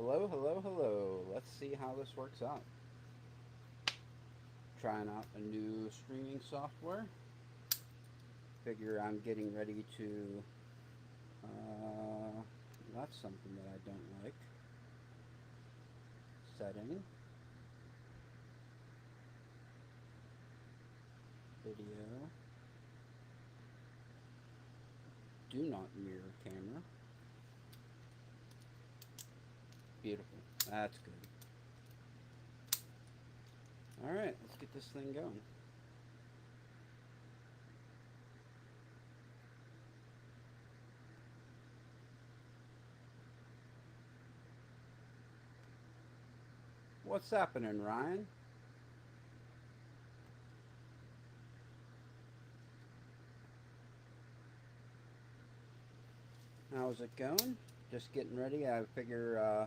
Hello, hello, hello. Let's see how this works out. Trying out a new streaming software. Figure I'm getting ready to. That's something that I don't like. Setting. Video. Do not mirror camera. Beautiful. That's good. Alright, let's get this thing going. What's happening, Ryan? How's it going? Just getting ready. I figure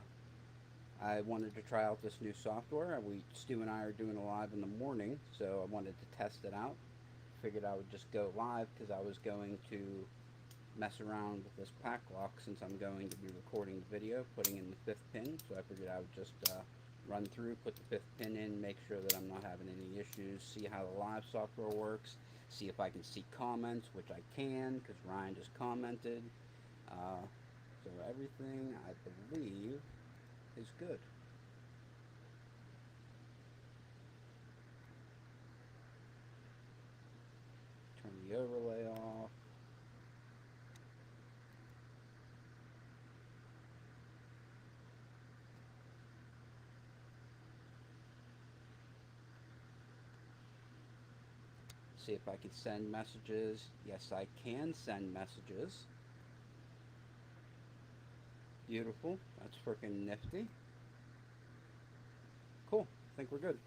I wanted to try out this new software. Stu and I are doing a live in the morning, so I wanted to test it out. Figured I would just go live because I was going to mess around with this Paclock since I'm going to be recording the video, putting in the fifth pin. So I figured I would just run through, put the fifth pin in, make sure that I'm not having any issues, see how the live software works, see if I can see comments, which I can because Ryan just commented. So everything, I believe, is good. Turn the overlay off. See if I can send messages. Yes, I can send messages. Beautiful. That's freaking nifty. Cool. I think we're good.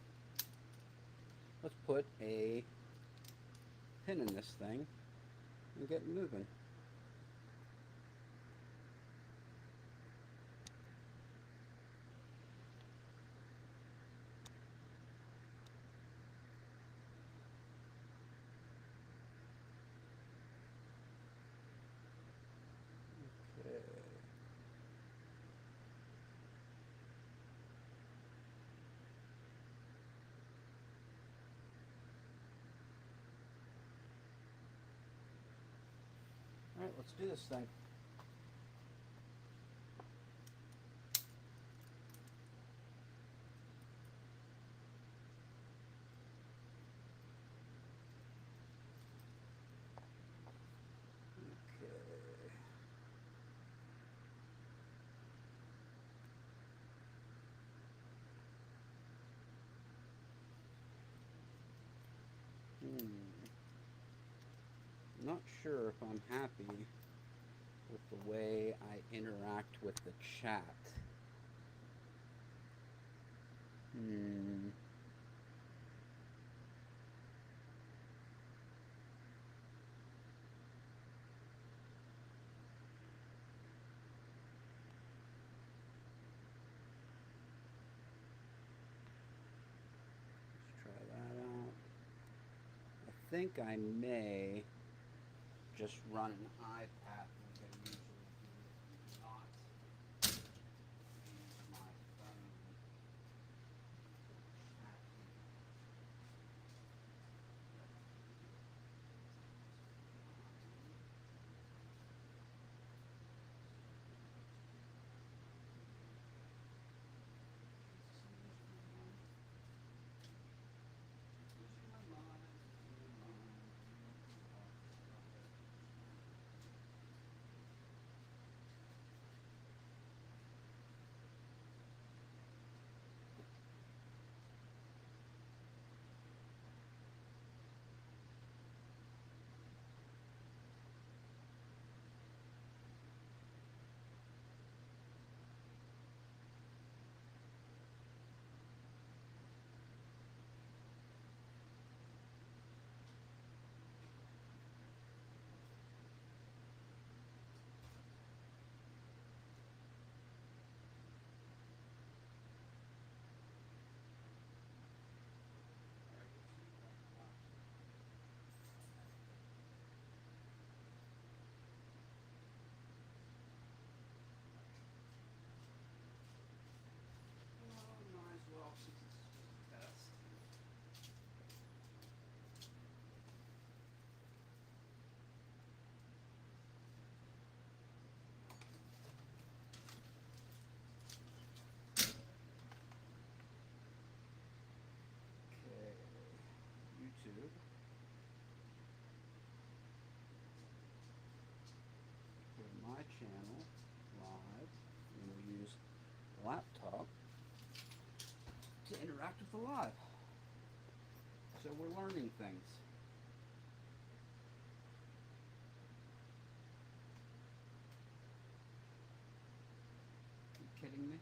Let's put a pin in this thing and get moving. Okay. Alright, let's do this thing. Okay. Not sure if I'm happy with the way I interact with the chat. Let's try that out. I think I may just run an iPad like I usually do, not use my phone. to interact with the live. So we're learning things. Are you kidding me?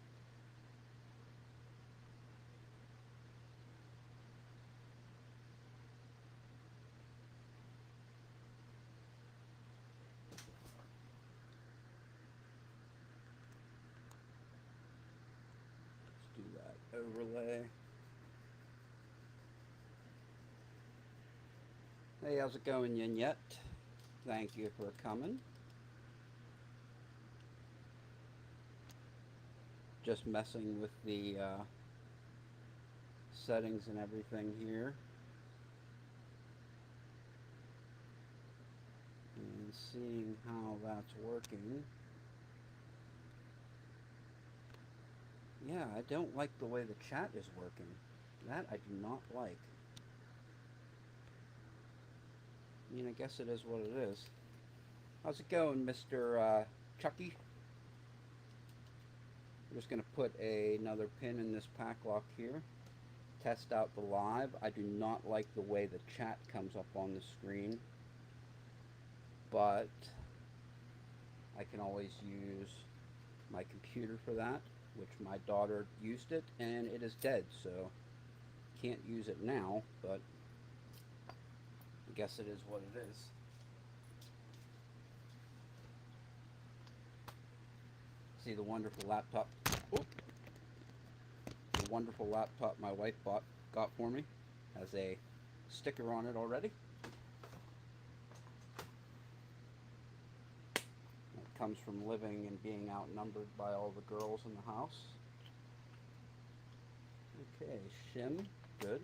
Let's do that overlay. Hey, how's it going, Yin Yet? Thank you for coming. Just messing with the settings and everything here. And seeing how that's working. Yeah, I don't like the way the chat is working. That I do not like. I mean, I guess it is what it is. How's it going, Mr. Chucky? I'm just going to put another pin in this Paclock here. Test out the live. I do not like the way the chat comes up on the screen. But I can always use my computer for that, which my daughter used it, and it is dead, so can't use it now, but I guess it is what it is. See the wonderful laptop. Oop. The wonderful laptop my wife got for me has a sticker on it already. It comes from living and being outnumbered by all the girls in the house. Okay, shim, good.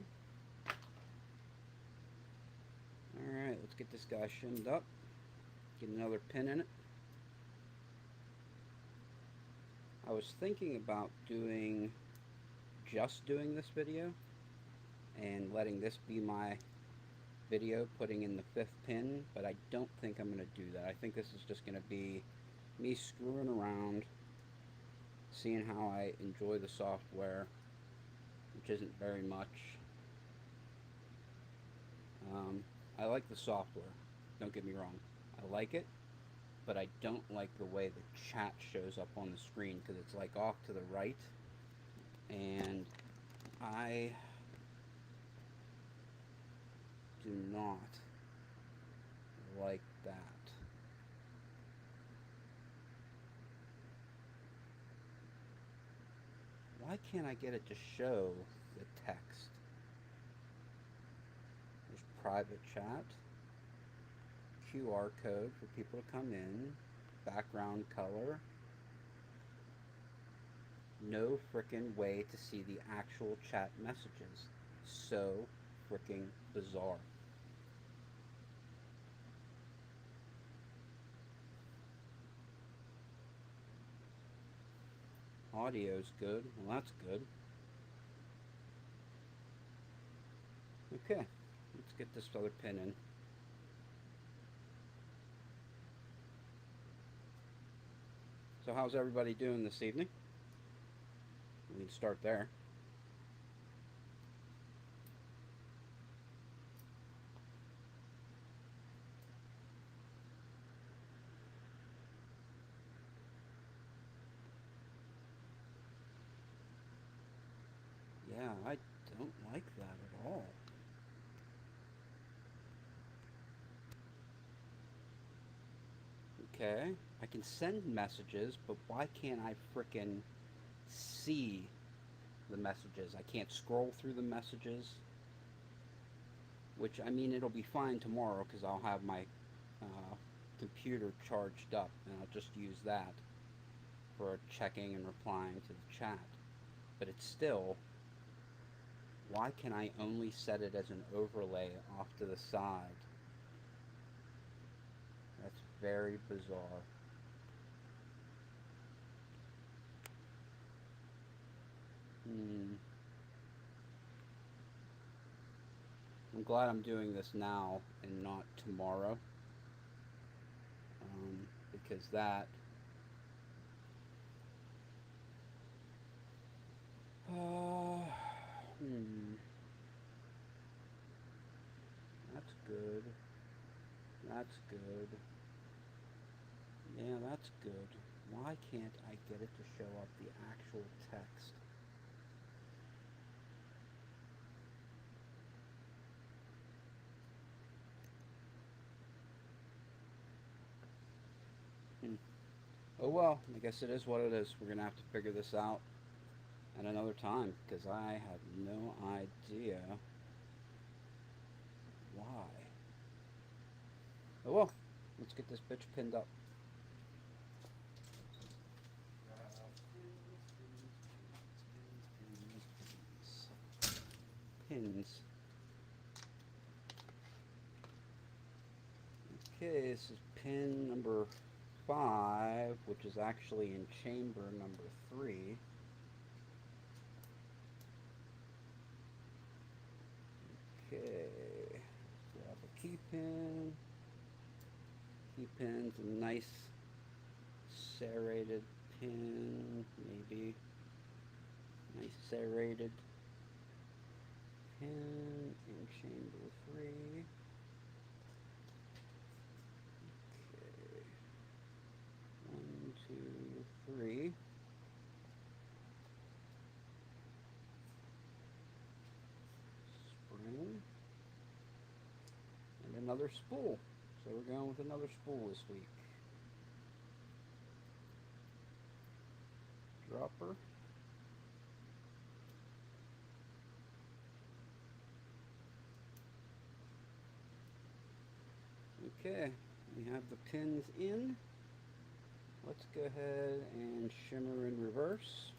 Alright, let's get this guy shimmed up. Get another pin in it. I was thinking about just doing this video and letting this be my video, putting in the 5th pin, but I don't think I'm going to do that. I think this is just going to be me screwing around, seeing how I enjoy the software, which isn't very much. I like the software, don't get me wrong. I like it, but I don't like the way the chat shows up on the screen because it's like off to the right, and I do not like that. Why can't I get it to show the text? There's private chat, QR code for people to come in, background color. No frickin' way to see the actual chat messages. So frickin' bizarre. Audio's good. Well, that's good. Okay, let's get this other pin in. So how's everybody doing this evening? We can start there. Yeah, I don't like that at all. Okay, I can send messages, but why can't I frickin' see the messages? I can't scroll through the messages, which, I mean, it'll be fine tomorrow because I'll have my computer charged up and I'll just use that for checking and replying to the chat. But it's still, why can I only set it as an overlay off to the side? That's very bizarre. I'm glad I'm doing this now and not tomorrow, because that good. That's good. Yeah, that's good. Why can't I get it to show up the actual text? Hmm. Oh well, I guess it is what it is. We're going to have to figure this out at another time because I have no idea why. Oh well, let's get this bitch pinned up. Pins. Okay, this is pin number 5, which is actually in chamber number 3. Okay, grab a key pin. Key pin's a nice serrated pin, maybe. Nice serrated pin in chamber 3. Okay, 1, 2, 3. Spring. And another spool. So we're going with another spool this week. Dropper. Okay, we have the pins in. Let's go ahead and shimmer in reverse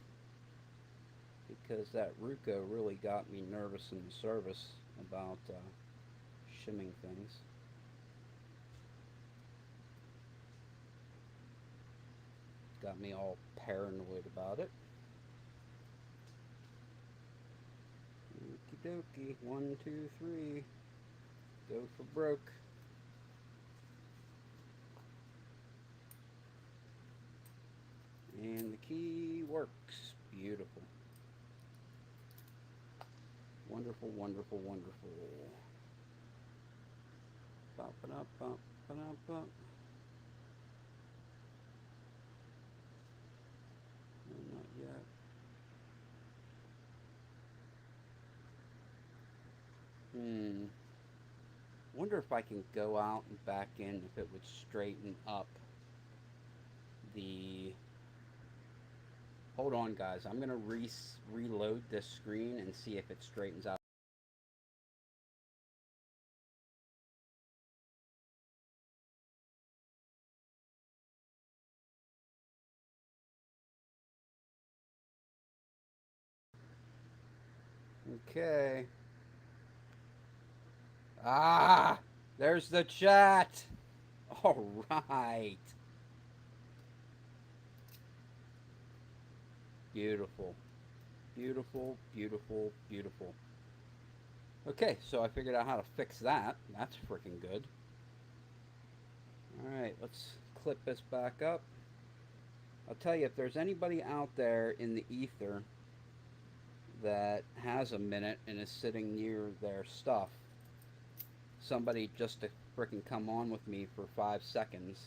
because that Ruco really got me nervous in the service about shimming things. Got me all paranoid about it. Okie dokie, 1, 2, 3. Go for broke. And the key works. Beautiful. Wonderful, wonderful, wonderful. Bop it up, bop it up, bop. No, not yet. Wonder if I can go out and back in if it would straighten up the... Hold on, guys. I'm going to reload this screen and see if it straightens out. Okay. Ah! There's the chat! All right. Beautiful. Beautiful, beautiful, beautiful. Okay, so I figured out how to fix that. That's freaking good. Alright, let's clip this back up. I'll tell you, if there's anybody out there in the ether that has a minute and is sitting near their stuff, somebody just to freaking come on with me for 5 seconds,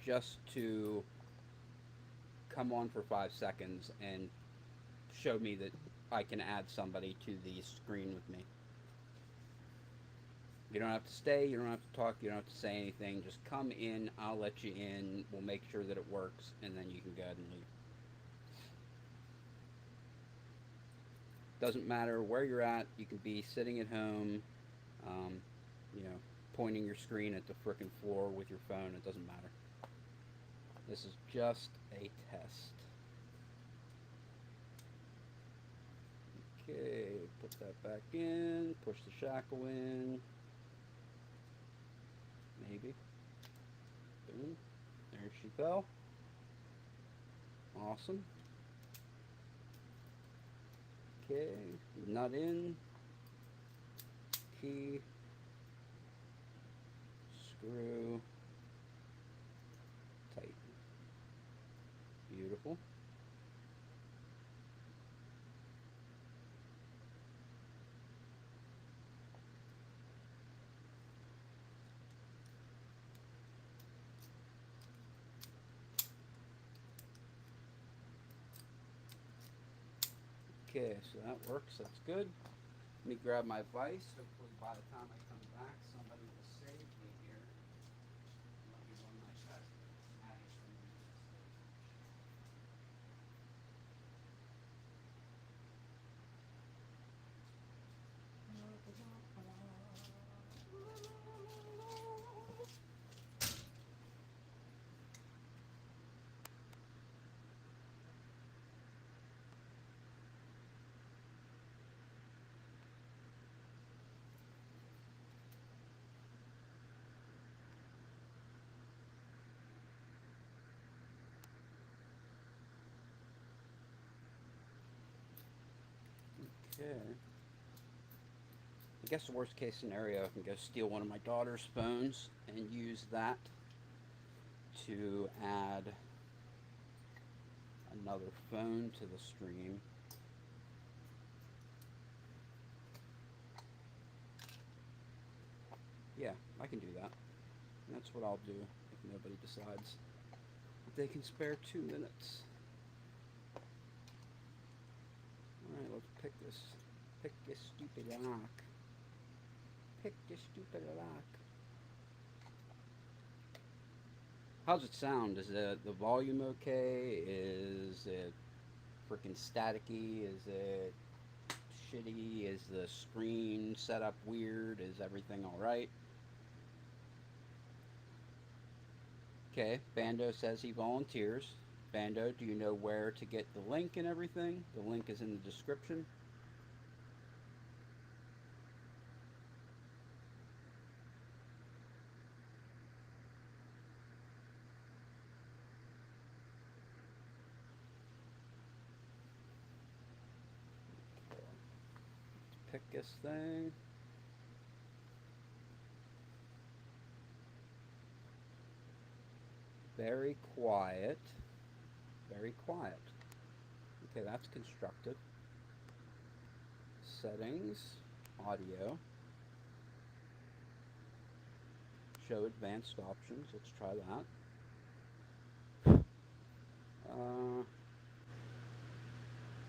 just to come on for 5 seconds and show me that I can add somebody to the screen with me. You don't have to stay, you don't have to talk, you don't have to say anything. Just come in, I'll let you in, we'll make sure that it works, and then you can go ahead and leave. Doesn't matter where you're at, you can be sitting at home, you know, pointing your screen at the frickin' floor with your phone, it doesn't matter. This is just a test. Okay, put that back in, push the shackle in. Maybe. Boom. There she fell. Awesome. Okay, nut in. Key. Screw. Tighten. Beautiful. Okay, so that works. That's good. Let me grab my vise. Hopefully by the time I come back, somebody will save me here. Let me run my test. Adding some music. Okay. I guess the worst case scenario, I can go steal one of my daughter's phones and use that to add another phone to the stream. Yeah, I can do that. And that's what I'll do if nobody decides that they can spare 2 minutes. Alright, let's pick this stupid lock. Pick this stupid lock. How's it sound? Is the volume okay? Is it freaking staticky? Is it shitty? Is the screen set up weird? Is everything alright? Okay, Bando says he volunteers. Bando, do you know where to get the link and everything? The link is in the description. Let's pick this thing. Very quiet. Very quiet. Okay, that's constructive. Settings, audio. Show advanced options. Let's try that.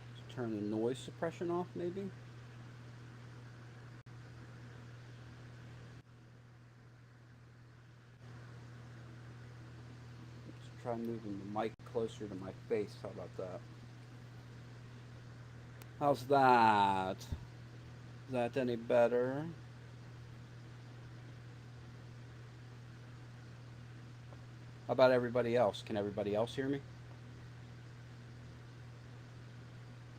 Let's turn the noise suppression off, maybe. Let's try moving the mic closer to my face. How about that? How's that? Is that any better? How about everybody else? Can everybody else hear me?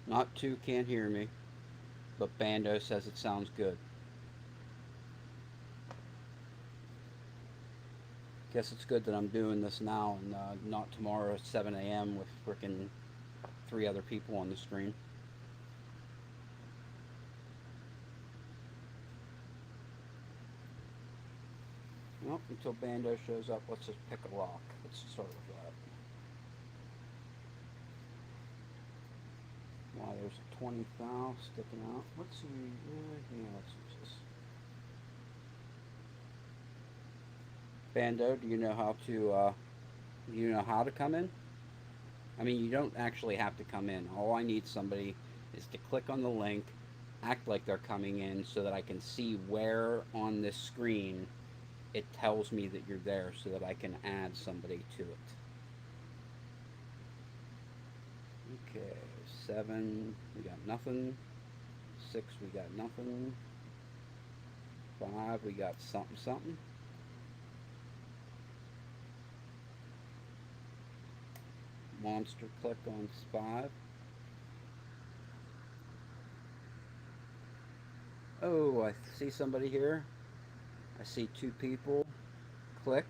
Not two can't hear me, but Bando says it sounds good. Guess it's good that I'm doing this now and not tomorrow at 7 a.m. with frickin' 3 other people on the screen. Well, until Bando shows up, let's just pick a lock. Let's start with that. Wow, there's a 20 thou sticking out. Let's see. Yeah, let's use this. Bando, do you know how to come in? I mean, you don't actually have to come in. All I need somebody is to click on the link, act like they're coming in so that I can see where on this screen it tells me that you're there so that I can add somebody to it. Okay, 7, we got nothing. 6, we got nothing. 5, we got something, something. Monster click on 5. Oh, I see somebody here. I see 2 people. Click.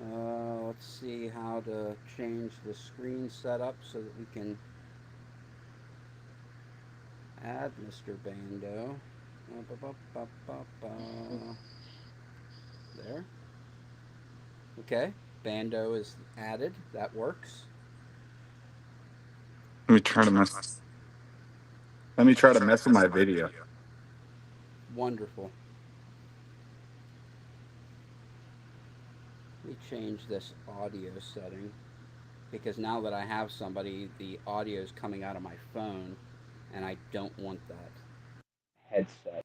Let's see how to change the screen setup so that we can add Mr. Bando. There. Okay, Bando is added. That works. Let me try to mess. Let me try to mess with my video. Wonderful. Let me change this audio setting. because now that I have somebody, the audio is coming out of my phone, and I don't want that headset.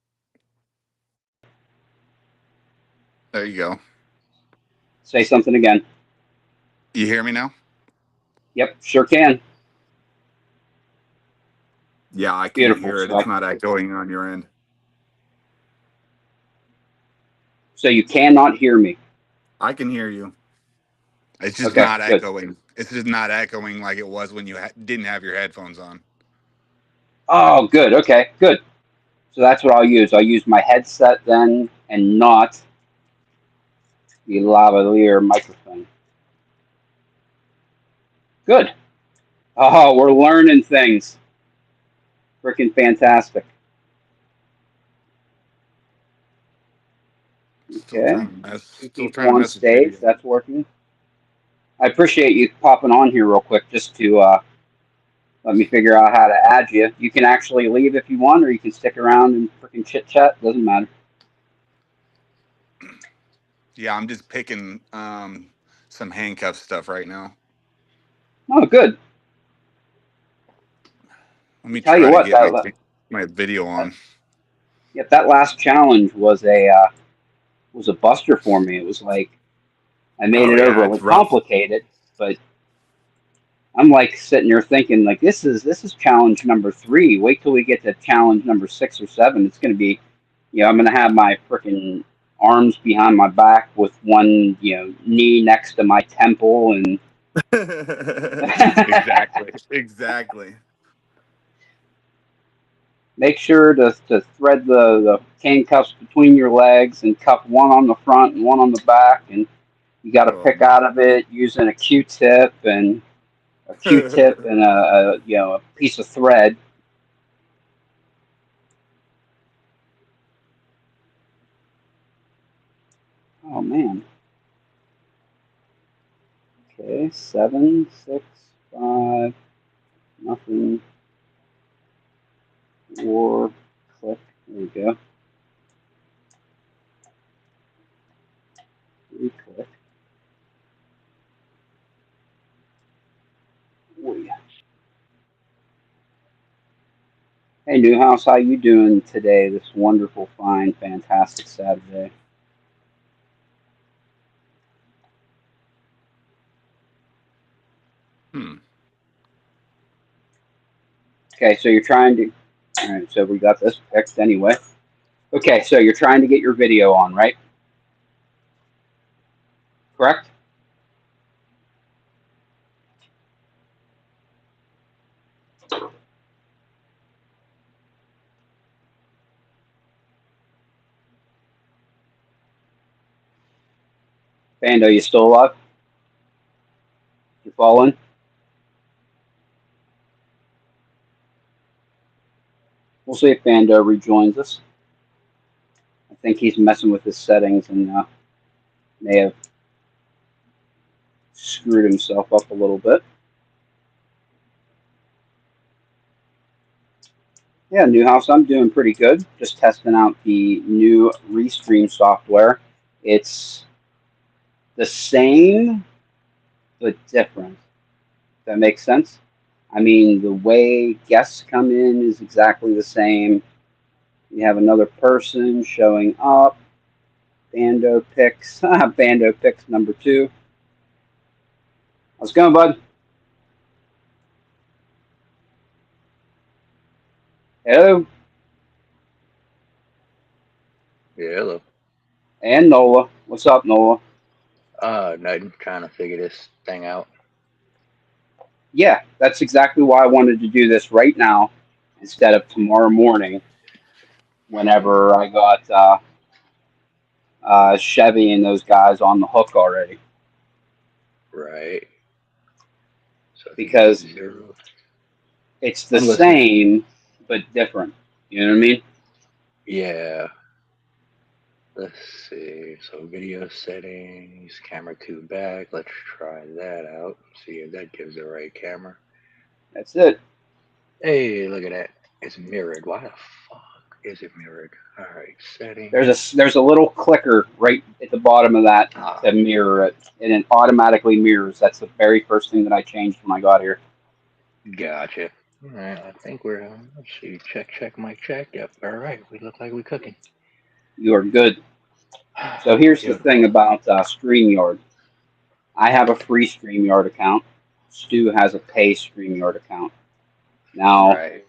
There you go. Say something again. You hear me now? Yep, sure can. Yeah, I can Beautiful. hear it. It's not echoing on your end. So you cannot hear me. I can hear you. It's just Okay, not good. echoing. It's just not echoing like it was when you didn't have your headphones on. Oh, good. Okay, good. So that's what I'll use. I'll use my headset then, and not the lavalier microphone. Good. Oh, we're learning things. Freaking fantastic. Still Okay. trying to Two still people trying to on message you. stage. That's working. I appreciate you popping on here real quick just to let me figure out how to add you. You can actually leave if you want, or you can stick around and freaking chit chat. Doesn't matter. Yeah, I'm just picking some handcuff stuff right now. Oh, good. Let me Tell you try to what, get my video that on. yeah, that last challenge was a buster for me. It was like I made Oh it yeah, overly it's rough. complicated, but I'm like sitting here thinking like this is challenge number 3. Wait till we get to challenge number 6 or 7. It's gonna be, I'm gonna have my freaking arms behind my back with one, knee next to my temple, and Exactly. Exactly. make sure to thread the handcuffs between your legs and cuff one on the front and one on the back, and you got to Oh pick man. out of it using a Q-tip and a piece of thread. Oh man. Okay, 7, 6, 5, nothing, 4, click. There we go. 3, click. Oh, yeah. Hey Newhouse, how you doing today? This wonderful, fine, fantastic Saturday. Hmm. Okay, so you're trying to. All right, so we got this picked anyway. Okay, so you're trying to get your video on, right? Correct? Bando, you still alive? You following? We'll see if Bando rejoins us. I think he's messing with his settings and may have screwed himself up a little bit. Yeah, Newhouse, I'm doing pretty good. Just testing out the new Restream software. It's the same but different. That makes sense? I mean, the way guests come in is exactly the same. You have another person showing up. Bando picks. Bando picks number 2. How's it going, bud? Hello. Yeah, hello. And Nola. What's up, Nola? Nothing. Trying to figure this thing out. Yeah, that's exactly why I wanted to do this right now instead of tomorrow morning whenever I got Chevy and those guys on the hook already. Right. So if you do Because 0, it's the I'm listening. same but different. You know what I mean? Yeah. Let's see. So video settings, camera 2 back. Let's try that out. See if that gives the right camera. That's it. Hey, look at that. It's mirrored. Why the fuck? is it mirrored? All right, settings. There's a little clicker right at the bottom of that to mirror it, and it automatically mirrors. That's the very first thing that I changed when I got here. Gotcha. All right, I think we're, let's see, check, mic check. Yep, all right, we look like we're cooking. You are good. So here's the Beautiful. thing about StreamYard. I have a free StreamYard account. Stu has a pay StreamYard account. Now, Right.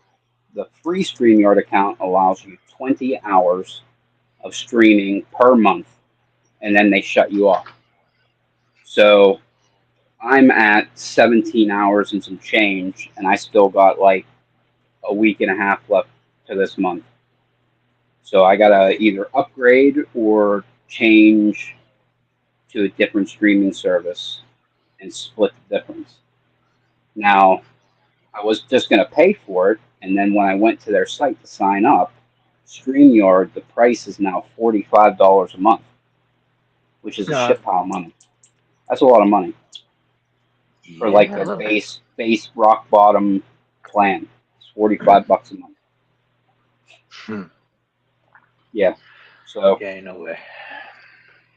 the free StreamYard account allows you 20 hours of streaming per month, and then they shut you off. So I'm at 17 hours and some change, and I still got like a week and a half left to this month. So I gotta either upgrade or change to a different streaming service and split the difference. Now, I was just gonna pay for it, and then when I went to their site to sign up, StreamYard, the price is now $45 a month, which is a No, shit pile of money. That's a lot of money for like yeah, their look. base rock bottom plan. It's $45 a month. Hmm. Yeah. So Yeah, ain't no way.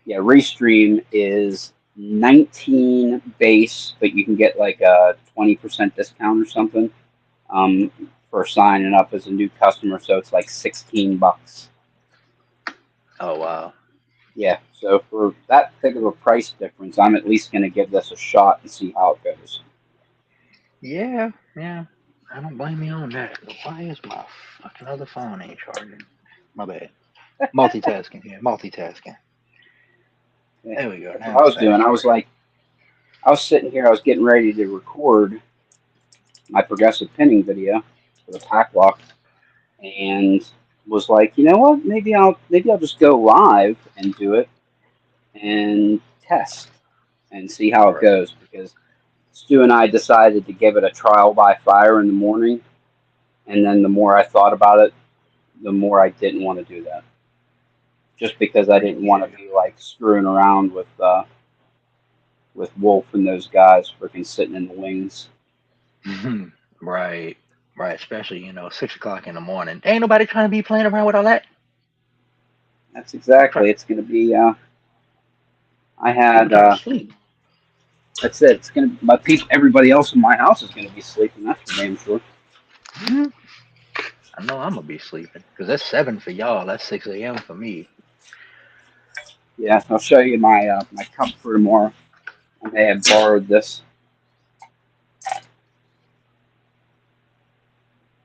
yeah, Restream is 19 base, but you can get like a 20% discount or something for signing up as a new customer. So it's like $16. Oh, wow. Yeah. So for that big of a price difference, I'm at least going to give this a shot and see how it goes. Yeah, yeah. I don't blame you on that. Why is my fucking other phone ain't charging? My bad. Multitasking here, multitasking. Yeah. There we go. That's what Now I it's was doing. fast charging. I was sitting here. I was getting ready to record my progressive pinning video for the Paclock, and was like, you know what? Maybe I'll just go live and do it and test and see how it Right. goes, because Stu and I decided to give it a trial by fire in the morning, and then the more I thought about it, the more I didn't want to do that, just because I didn't want to be like screwing around with Wolf and those guys freaking sitting in the wings. Yeah. Right. Right. Especially, 6 o'clock in the morning. Ain't nobody trying to be playing around with all that. That's exactly. Try, It's going to be. I people had. trying to sleep. That's it. It's going to. My people. Everybody else in my house is going to be sleeping. That's for damn sure. Mhm. I know I'm gonna be sleeping because that's 7 for y'all. That's 6 a.m. for me. Yeah, I'll show you my cup for tomorrow. I may have borrowed this.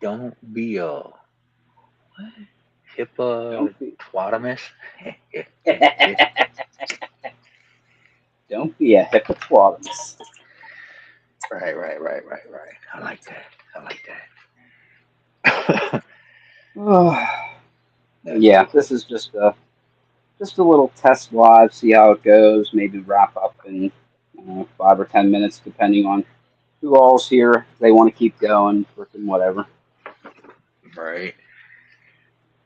Don't be a what? Don't be. Hippopotamus. Don't be a hippopotamus. Right. I like that. Yeah, this is just a little test live. See how it goes. Maybe wrap up in 5 or 10 minutes, depending on who all's here. If they want to keep going, freaking whatever. Right.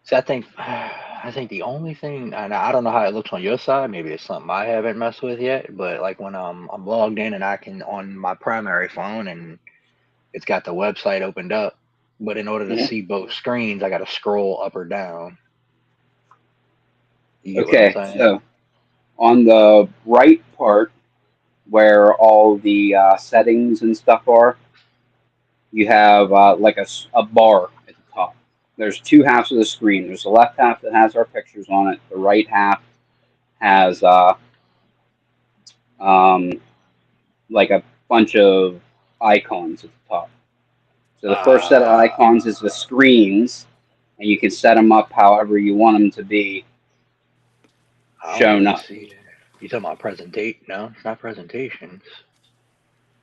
So I think the only thing, and I don't know how it looks on your side. Maybe it's something I haven't messed with yet. But like when I'm logged in and I can on my primary phone and it's got the website opened up. But in order to Mhm. see both screens, I got to scroll up or down. You get what I'm Okay, saying? so on the right part where all the settings and stuff are, you have like a bar at the top. There's two halves of the screen. There's the left half that has our pictures on it. The right half has um, like a bunch of icons at the top. So the first set of icons is the screens, and you can set them up however you want them to be I don't shown even up. see it. You talking about presentate? No, it's not presentations.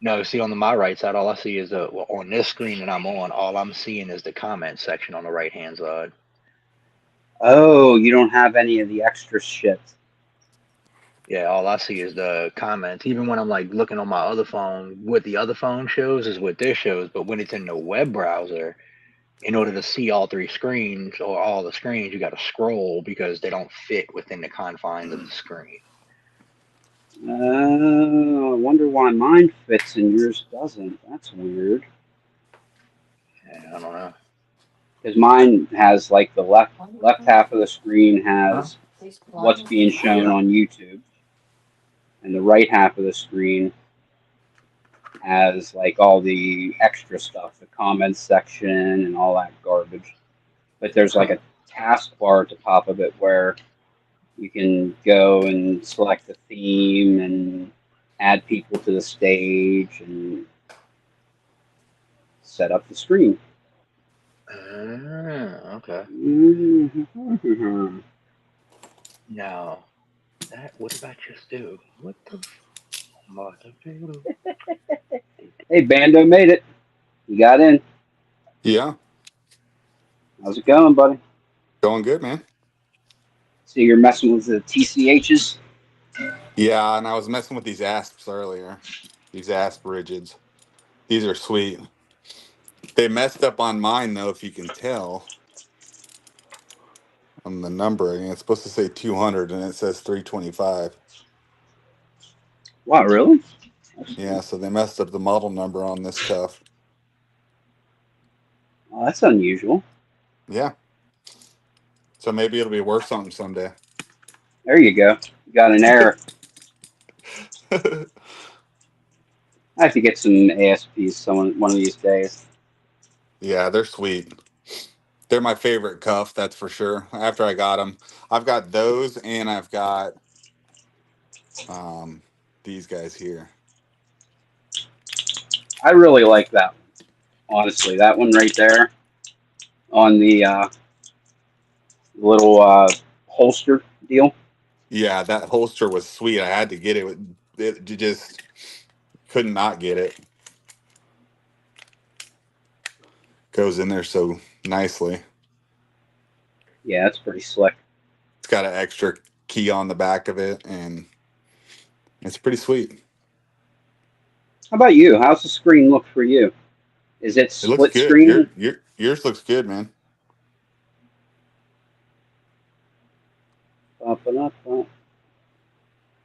No, see on my right side, all I see is on this screen that I'm on. All I'm seeing is the comment section on the right hand side. Oh, you don't have any of the extra shit. Yeah, all I see is the comments. Even when I'm like looking on my other phone, what the other phone shows is what this shows. But when it's in the web browser, in order to see all three screens or all the screens, you got to scroll because they don't fit within the confines of the screen. I wonder why mine fits and yours doesn't. That's weird. Yeah, I don't know. because mine has like the left half of the screen has what's being shown on YouTube, and the right half of the screen has like all the extra stuff, the comments section and all that garbage. But there's like a taskbar at the top of it where you can go and select the theme and add people to the stage and set up the screen. Okay. Now, what did I just do? What the? Hey, Bando made it. You got in. Yeah, How's it going, buddy? going good, man. So you're messing with the TCHs? Yeah, and I was messing with these asps earlier. These asp rigids. These are sweet. They messed up on mine though, if you can tell on the numbering. It's supposed to say 200 and it says 325. Wow, really? Yeah, so they messed up the model number on this cuff. Oh, that's unusual. Yeah. So maybe it'll be worth something someday. There you go. You got an error. I have to get some ASPs one of these days. Yeah, they're sweet. They're my favorite cuff, that's for sure. After I got them, I've got those and I've got um these guys here. I really like that one. Honestly, that one right there on the little holster deal. Yeah, that holster was sweet. I had to get it. You just could not get it. Goes in there so nicely. Yeah, that's pretty slick. It's got an extra key on the back of it, and it's pretty sweet. How about you? How's the screen look for you? Is it It looks split good. screen? Yours looks good, man.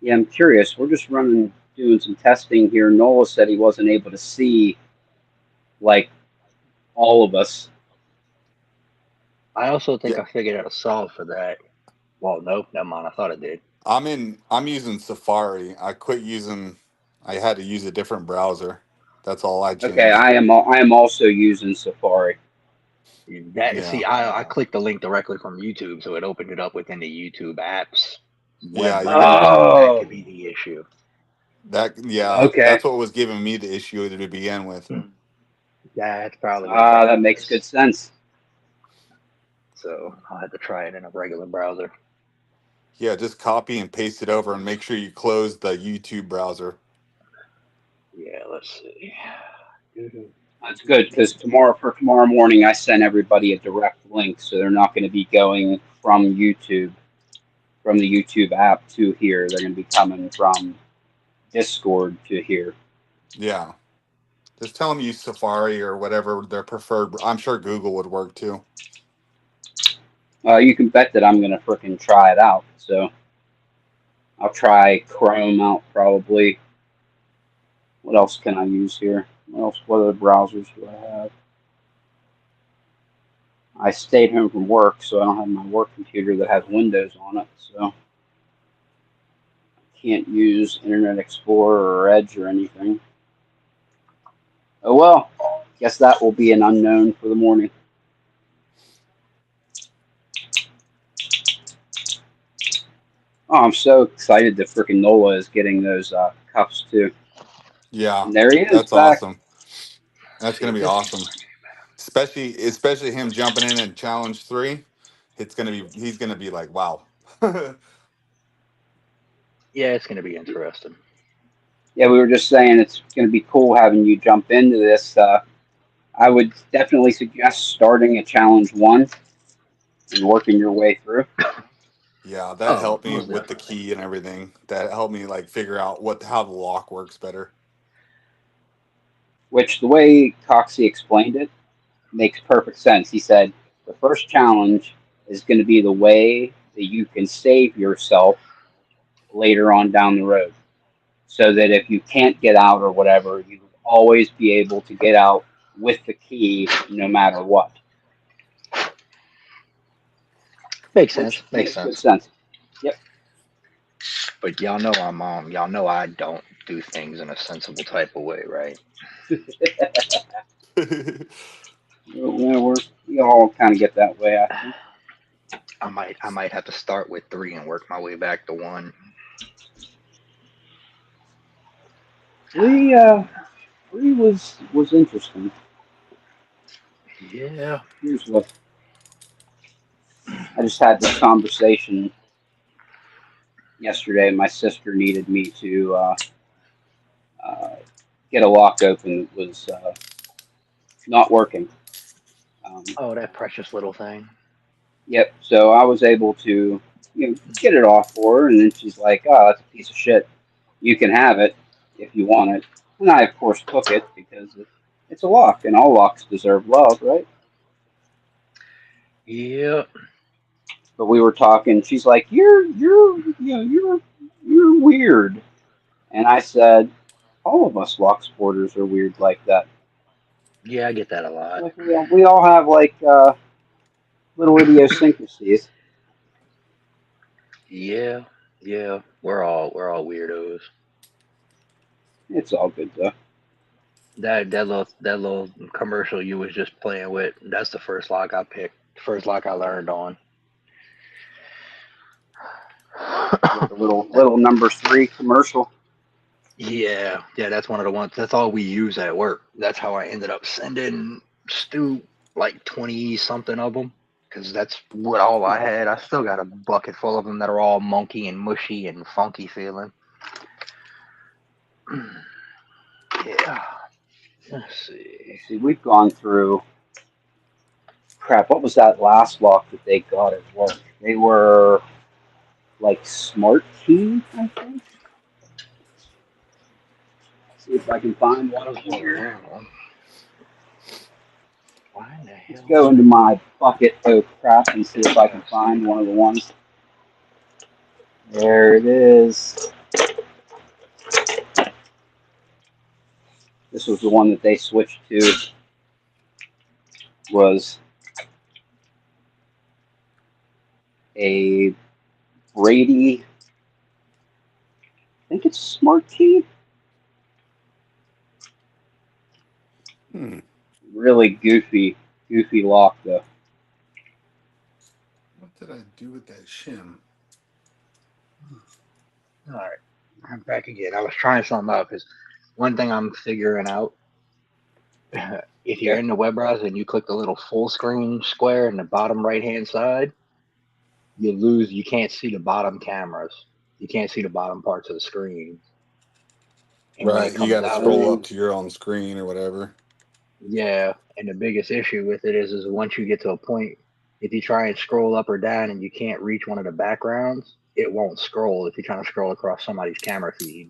Yeah, I'm curious. We're just doing some testing here. Nola said he wasn't able to see like all of us. I also think Yeah, I figured out a solve for that. Well, nope, never mind. I thought I did. I'm using Safari. I quit using. I had to use a different browser. That's all I Okay, changed. I am also using Safari. Yeah, I clicked the link directly from YouTube, so it opened it up within the YouTube apps yeah. web You gotta browser. So that Oh, could be the issue. okay. That's what was giving me the issue to begin with. That's probably what the problem That makes good is. sense. So I'll have to try it in a regular browser. Yeah, just copy and paste it over and make sure you close the YouTube browser. Yeah, let's see. That's good because tomorrow morning, I sent everybody a direct link, so they're not going to be going from YouTube, from the YouTube app to here. They're going to be coming from Discord to here. Yeah. Just tell them use Safari or whatever their preferred. I'm sure Google would work too. You can bet that I'm going to frickin' try it out. So I'll try Chrome out probably. What else can I use here? What other browsers do I have? I stayed home from work, so I don't have my work computer that has Windows on it. So I can't use Internet Explorer or Edge or anything. Oh well, guess that will be an unknown for the morning. Oh, I'm so excited that frickin' Nola is getting those cups too. Yeah, And there he is that's back. awesome. That's gonna be awesome. Especially him jumping in challenge 3. He's gonna be like, wow. Yeah, it's gonna be interesting. Yeah, we were just saying it's going to be cool having you jump into this. I would definitely suggest starting at challenge 1 and working your way through. Yeah, that Oh, helped me most with the definitely. key and everything. That helped me like figure out how the lock works better. Which the way Coxie explained it makes perfect sense. He said the first challenge is going to be the way that you can save yourself later on down the road, so that if you can't get out or whatever, you always be able to get out with the key no matter what. Makes sense. which Makes makes good sense. sense. Yep. But y'all know I'm y'all know I don't do things in a sensible type of way, right? We all kind of get that way, I think. I might have to start with 3 and work my way back to 1. Three, three was interesting. Yeah. Here's what I just had this conversation yesterday. My sister needed me to uh, get a lock open. It was not working. Um, Oh, that precious little thing. yep. So I was able to, get it off for her, and then she's like, "Oh, that's a piece of shit. You can have it if you want it." And I, of course, took it because it's a lock, and all locks deserve love, right? Yeah. But we were talking. She's like, you're weird." And I said, "All of us lock sporters are weird like that. Yeah, I get that a lot. Like we all have like little idiosyncrasies." Yeah. Yeah. We're all weirdos. It's all good though. That little commercial you was just playing with, that's the first lock I picked. First lock I learned on. With the little number 3 commercial. Yeah, yeah, that's one of the ones. That's all we use at work. That's how I ended up sending Stu like 20 something of them because that's what all I had. I still got a bucket full of them that are all monkey and mushy and funky feeling. Yeah, let's see. Let's see, we've gone through crap. What was that last lock that they got at work? They were like smart key, I think. See if I can find one of them here. Oh, why in the Let's hell? go into my bucket of crap and see if I can Let's see. find one of the ones. There it is. This was the one that they switched to. Was a Brady. I think it's smart key. Hmm. Really goofy lock though. What did I do with that shim? All right, I'm back again. I was trying something out because one thing I'm figuring out, if you're Yeah. in the web browser and you click the little full screen square in the bottom right hand side, you can't see the bottom cameras. You can't see the bottom parts of the screen. And when it Right, you got comes to out of scroll it, up to your own screen or whatever. yeah. And the biggest issue with it is once you get to a point, if you try and scroll up or down and you can't reach one of the backgrounds, it won't scroll if you're trying to scroll across somebody's camera feed.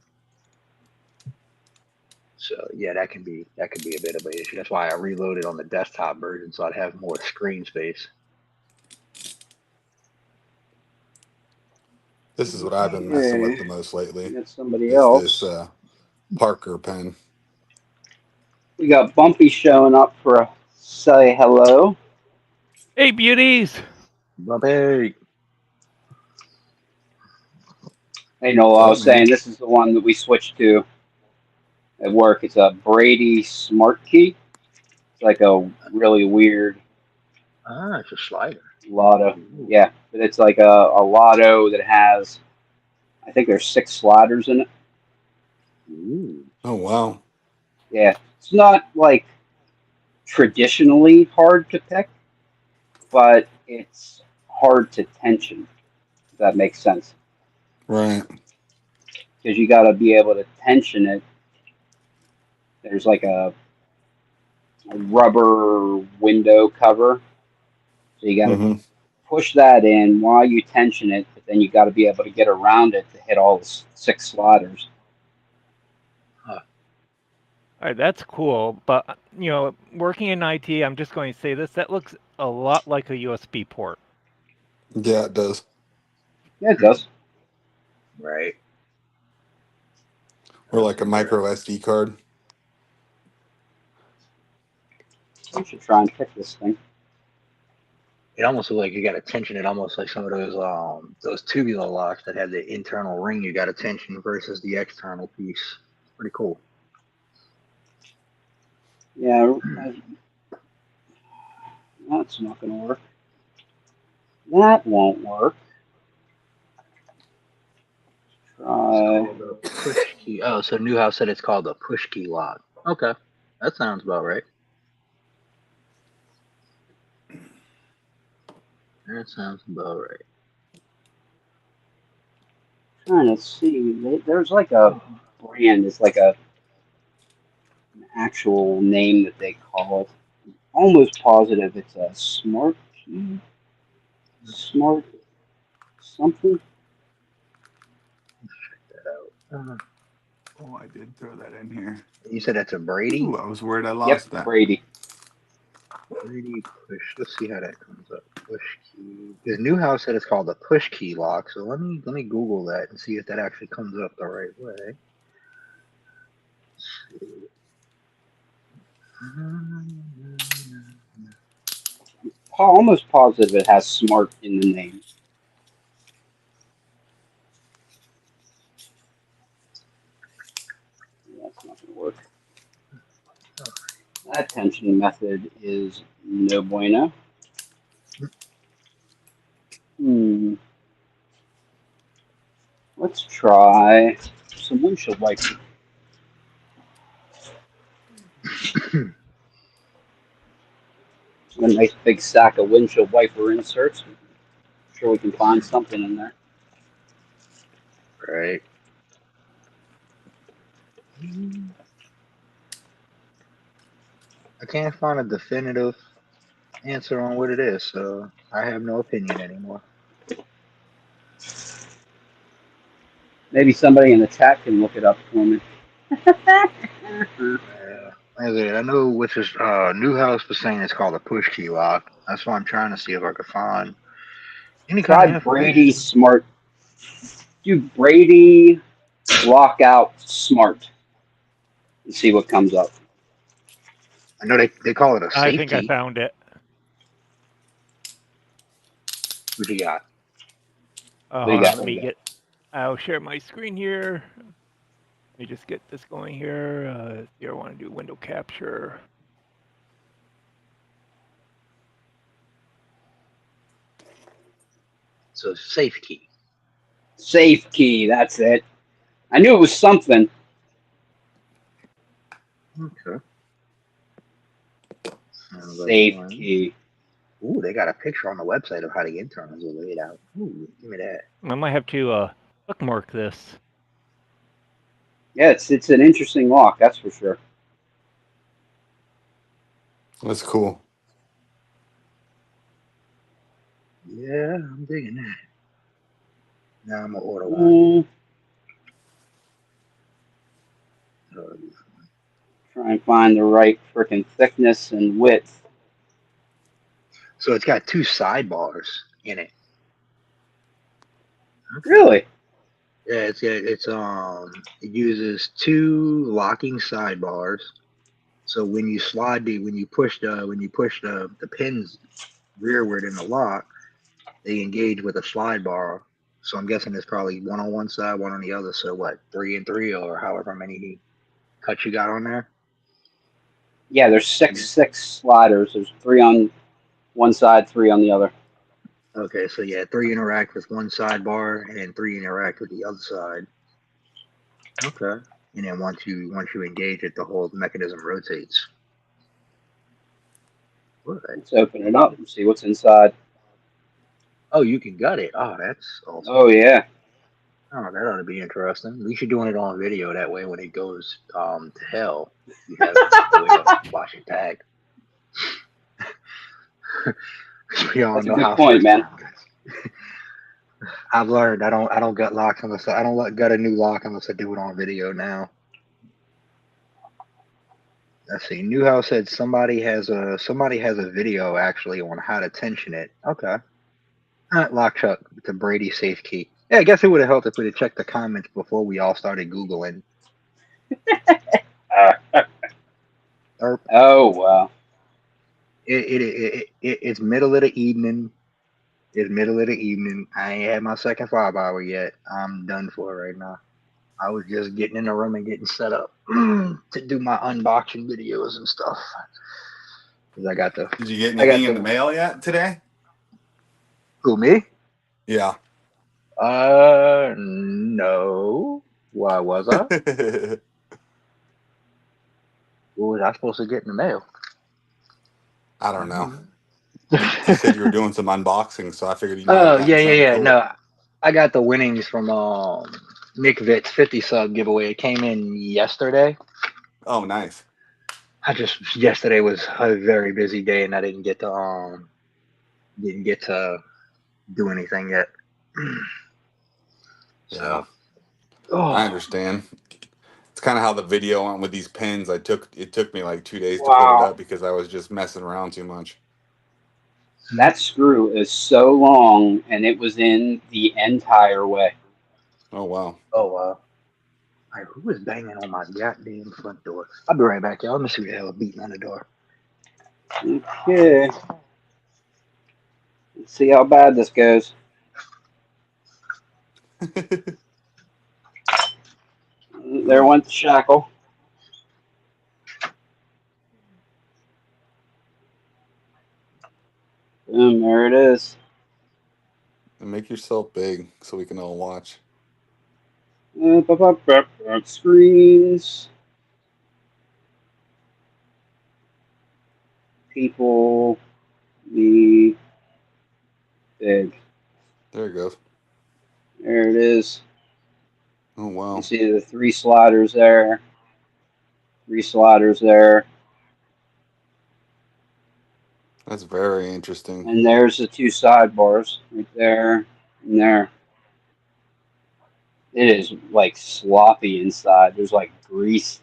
So yeah, that could be a bit of an issue. That's why I reloaded on the desktop version so I'd have more screen space. This is what I've been messing with Okay. the most lately. We got somebody Is this else. Parker pen? We got Bumpy showing up for a say hello. Hey, beauties! Bumpy. Hey, Noel, What's I up, was man? saying this is the one that we switched to at work. It's a Brady Smart Key. It's like a really weird Ah, it's a slider. lotto. Ooh. Yeah, but it's like a lotto that has, I think there's 6 sliders in it. Ooh. Oh wow. Yeah, it's not like traditionally hard to pick, but it's hard to tension, if that makes sense. Right. Because you got to be able to tension it. There's like a rubber window cover. So you got to Mm-hmm. push that in while you tension it, but then you got to be able to get around it to hit all the 6 sliders. Huh. All right, that's cool, but working in IT, I'm just going to say this: that looks a lot like a USB port. Yeah, it does. Yeah, it does. Right. Or That's like a micro interesting. SD card. We should try and pick this thing. It almost looks like you got to tension it, almost like some of those tubular locks that have the internal ring you got to tension versus the external piece. Pretty cool. Yeah, that's not going to work. That won't work. It's called a push key. Oh, so Newhouse said it's called a push key lock. Okay, that sounds about right. That sounds about right. Trying to see. There's like a brand. It's like an actual name that they call it. Almost positive it's a smart key. Smart something. Check that out. Oh, I did throw that in here. You said that's a Brady? Ooh, I was worried I Yep, lost that. Brady. Brady push. Let's see how that comes up. Push key. Because Newhouse said it's called a push key lock. So let me Google that and see if that actually comes up the right way. Almost positive it has smart in the name. That's not going to work. That tension method is no bueno. Let's try some windshield wiper. A nice big stack of windshield wiper inserts. I'm sure we can find something in there. Right. I can't find a definitive answer on what it is, so I have no opinion anymore. Maybe somebody in the chat can look it up for me. I know which is Newhouse was saying it's called a push key lock. That's why I'm trying to see if I could find any Try kind of Brady information. Smart. Do Brady Lockout Smart and see what comes up. I know they call it a safety. I think I found it. What you got? Let me get. I'll share my screen here. Let me just get this going here. Here I want to do window capture. So safe key. Safe key, that's it. I knew it was something. Okay. Safe key. Ooh, they got a picture on the website of how the internals are laid out. Ooh, give me that. I might have to bookmark this. Yeah, it's an interesting lock, that's for sure. That's cool. Yeah, I'm digging that. Now I'm gonna order one. Try and find the right freaking thickness and width. So it's got two sidebars in it. Okay. Really? Yeah, it uses two locking sidebars. So when you push the pins rearward in the lock, they engage with a slide bar. So I'm guessing it's probably one on one side, one on the other. So what, 3 and 3, or however many cuts you got on there? Yeah, there's six sliders. There's 3 on one side, 3 on the other. Okay, so yeah, 3 interact with one sidebar, and then 3 interact with the other side. Okay, and then once you engage it, the whole mechanism rotates. What? Let's open it up and see what's inside. Oh, you can gut it. Oh, that's awesome. Oh yeah. Oh, that ought to be interesting. At least you're doing it on video. That way, when it goes to hell, you have a way to watch it back. We all That's know a good how point, man. I've learned I don't gut locks unless I don't gut a new lock unless I do it on video now. Let's see. Newhouse said somebody has a video actually on how to tension it. Okay. Lock Chuck with the Brady safe key. Yeah, I guess it would have helped if we'd have checked the comments before we all started Googling. Oh wow. It's middle of the evening. It's middle of the evening. I ain't had my second 5 hour yet. I'm done for right now. I was just getting in the room and getting set up to do my unboxing videos and stuff. Cause Did you get I anything got in the the. mail yet today? Who, me? Yeah. No. Why was I? What was I supposed to get in the mail? I don't know. You said you were doing some unboxing, so I figured you might have Oh gotten yeah, yeah, something yeah. cool. No, I got the winnings from Nick Vitt's 50 sub giveaway. It came in yesterday. Oh, nice. Yesterday was a very busy day and I didn't get to do anything yet. Yeah, So I oh understand. It's kind of how the video went with these pins. It took me like 2 days to put it Wow. up because I was just messing around too much. That screw is so long, and it was in the entire way. Oh wow. wow. Alright, who is banging on my goddamn front door? I'll be right back, y'all. Let me see what the hell is beating on the door. Okay. Let's see how bad this goes. There Ooh, went the shackle. Boom, there it is. and make yourself big so we can all watch. Screens. People. Me. Big. There it goes. There it is. Oh You wow, see the 3 sliders there. 3 sliders there. that's very interesting. And there's the 2 sidebars. Right there and there. It is like sloppy inside. There's like grease.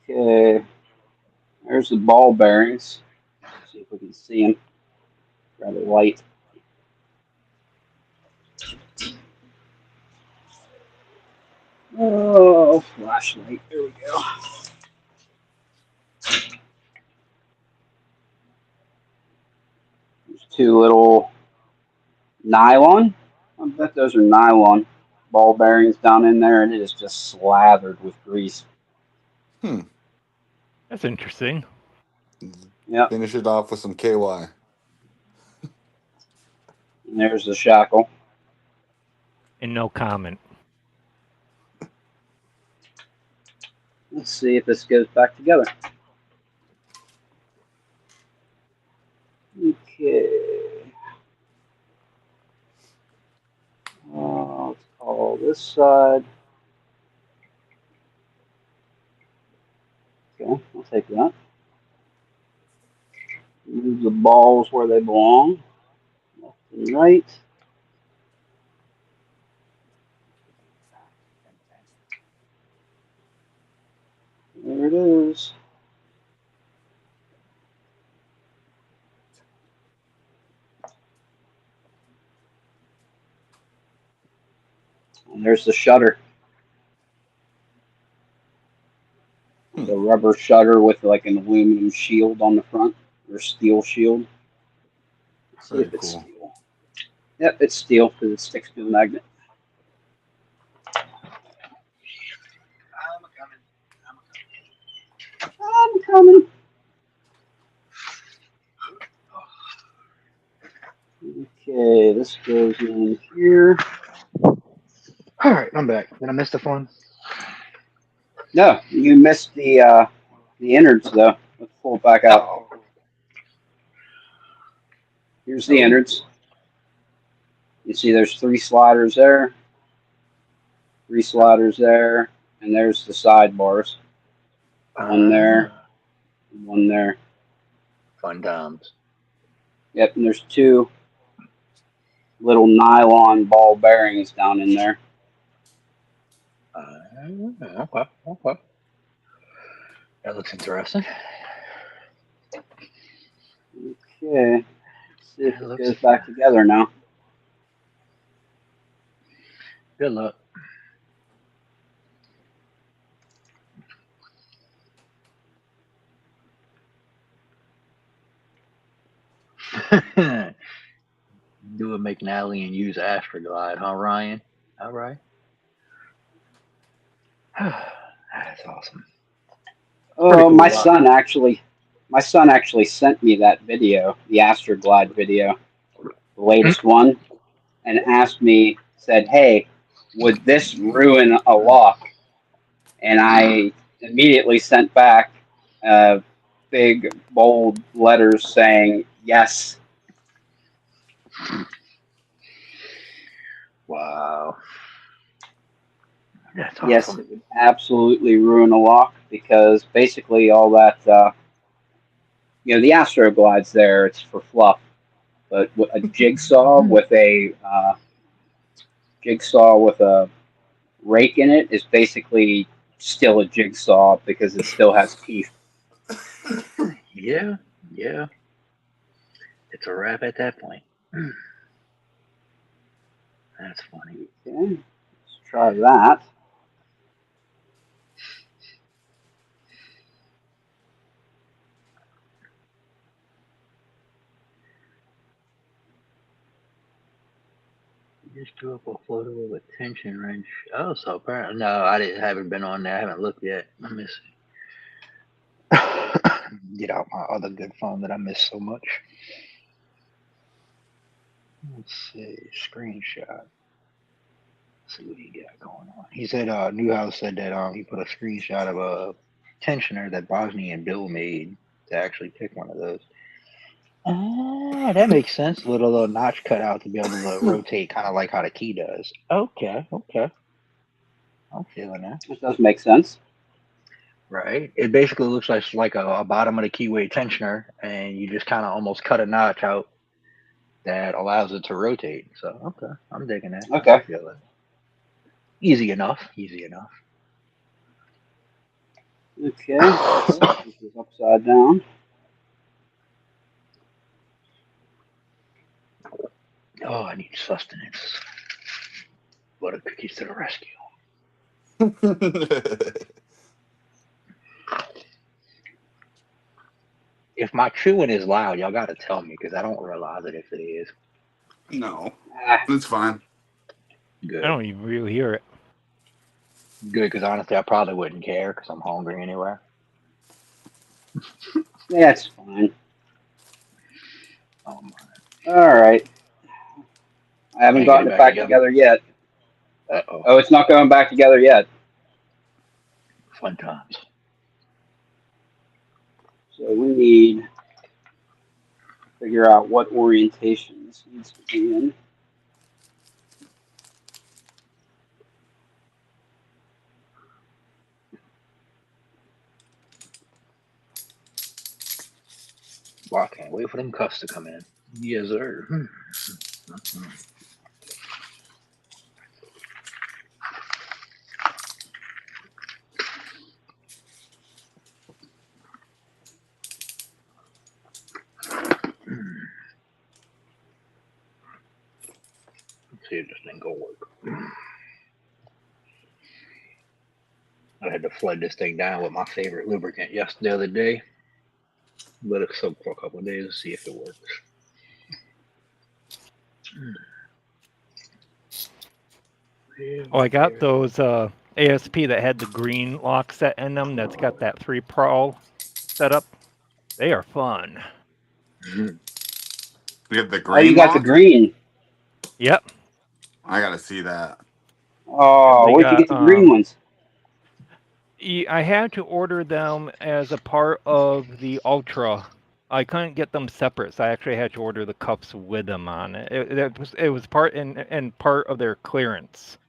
Okay. There's the ball bearings. Let's see if we can see them. Rather light. Oh, flashlight. There we go. There's 2 little nylon. I bet those are nylon ball bearings down in there, and it is just slathered with grease. Hmm. That's interesting. Yep. Finish it off with some KY. And there's the shackle. And no comment. Let's see if this goes back together. Okay. Let's call this side. Okay, I'll take that. Move the balls where they belong. Left and right. There it is. And there's the shutter. Hmm. The rubber shutter with like an aluminum shield on the front, or steel shield. Let's see Very if it's cool. steel. Yep, it's steel because it sticks to the magnet. I'm coming. Okay, this goes in here. Alright, I'm back. Did I miss the fun? No, you missed the innards though. Let's pull it back out. Oh. Here's the innards. You see there's 3 sliders there, 3 sliders there, and there's the sidebars. One there, one there. Fun times. Yep, and there's 2 little nylon ball bearings down in there. Okay. That looks interesting. Okay, let's see if it goes back together now. Good luck. McNally and use Astroglide, huh, Ryan? All right. That's awesome. Oh, Cool, my son actually sent me that video, the Astroglide video, the latest one, and said, "Hey, would this ruin a lock?" And I immediately sent back big bold letters saying yes. Wow. That's Yes, awesome. it would absolutely ruin a lock because basically all that, the Astroglide's there, it's for fluff. But a jigsaw with a rake in it is basically still a jigsaw because it still has teeth. Yeah, yeah. It's a wrap at that point. That's funny. Okay, let's try that. Just drew up a photo of a tension wrench. Oh, so apparently, no, I haven't been on there. I haven't looked yet. I miss get out my other good phone that I miss so much. Let's see, screenshot. Let's see what he got going on. He said, Newhouse said that he put a screenshot of a tensioner that Bosnia and Bill made to actually pick one of those. Ah, that makes sense. Little notch cut out to be able to rotate, kind of like how the key does. Okay, okay. I'm feeling that. It does make sense. Right. It basically looks like a bottom of the keyway tensioner, and you just kind of almost cut a notch out that allows it to rotate. So okay, I'm digging that. I Okay. can feel it. Easy enough. Easy enough. Okay. This is upside down. Oh, I need sustenance. Butter cookies to the rescue. If my chewing is loud, y'all gotta tell me because I don't realize it if it is. No, Ah, it's fine. Good. I don't even really hear it. Good, because honestly, I probably wouldn't care because I'm hungry anyway. yeah, it's fine. Oh my. All right. I haven't Can't get it gotten it back back together. together yet. Uh-oh. Oh, it's not going back together yet. Fun times. So we need to figure out what orientation this needs to be in. Well, I can't wait for them cuffs to come in. Yes, sir. Let's see if this thing gonna work. I had to flood this thing down with my favorite lubricant the other day. Let it soak for a couple of days to see if it works. Oh, I got those ASP that had the green lock set in them. That's got that 3 Pro setup. They are fun. Mm-hmm. You have the Oh, you green got the lock? green. Yep. I gotta see that. Oh, They where'd you got get the green ones? I had to order them as a part of the Ultra. I couldn't get them separate, so I actually had to order the cups with them on it. It was part in part of their clearance.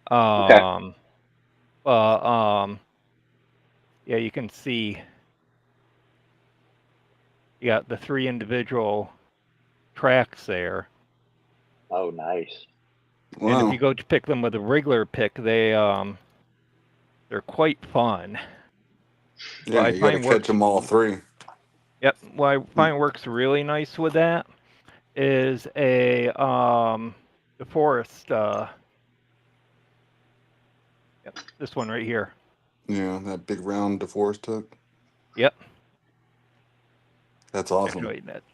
Okay. Yeah, you can see you got the 3 individual tracks there. Oh, nice. And if Wow. you go to pick them with a regular pick, they're quite fun. Yeah, you gotta catch them all 3. Yep. What I find works really nice with that is a DeForest. Yep, this one right here. Yeah, that big round DeForest hook. Yep. That's awesome. Actually, that's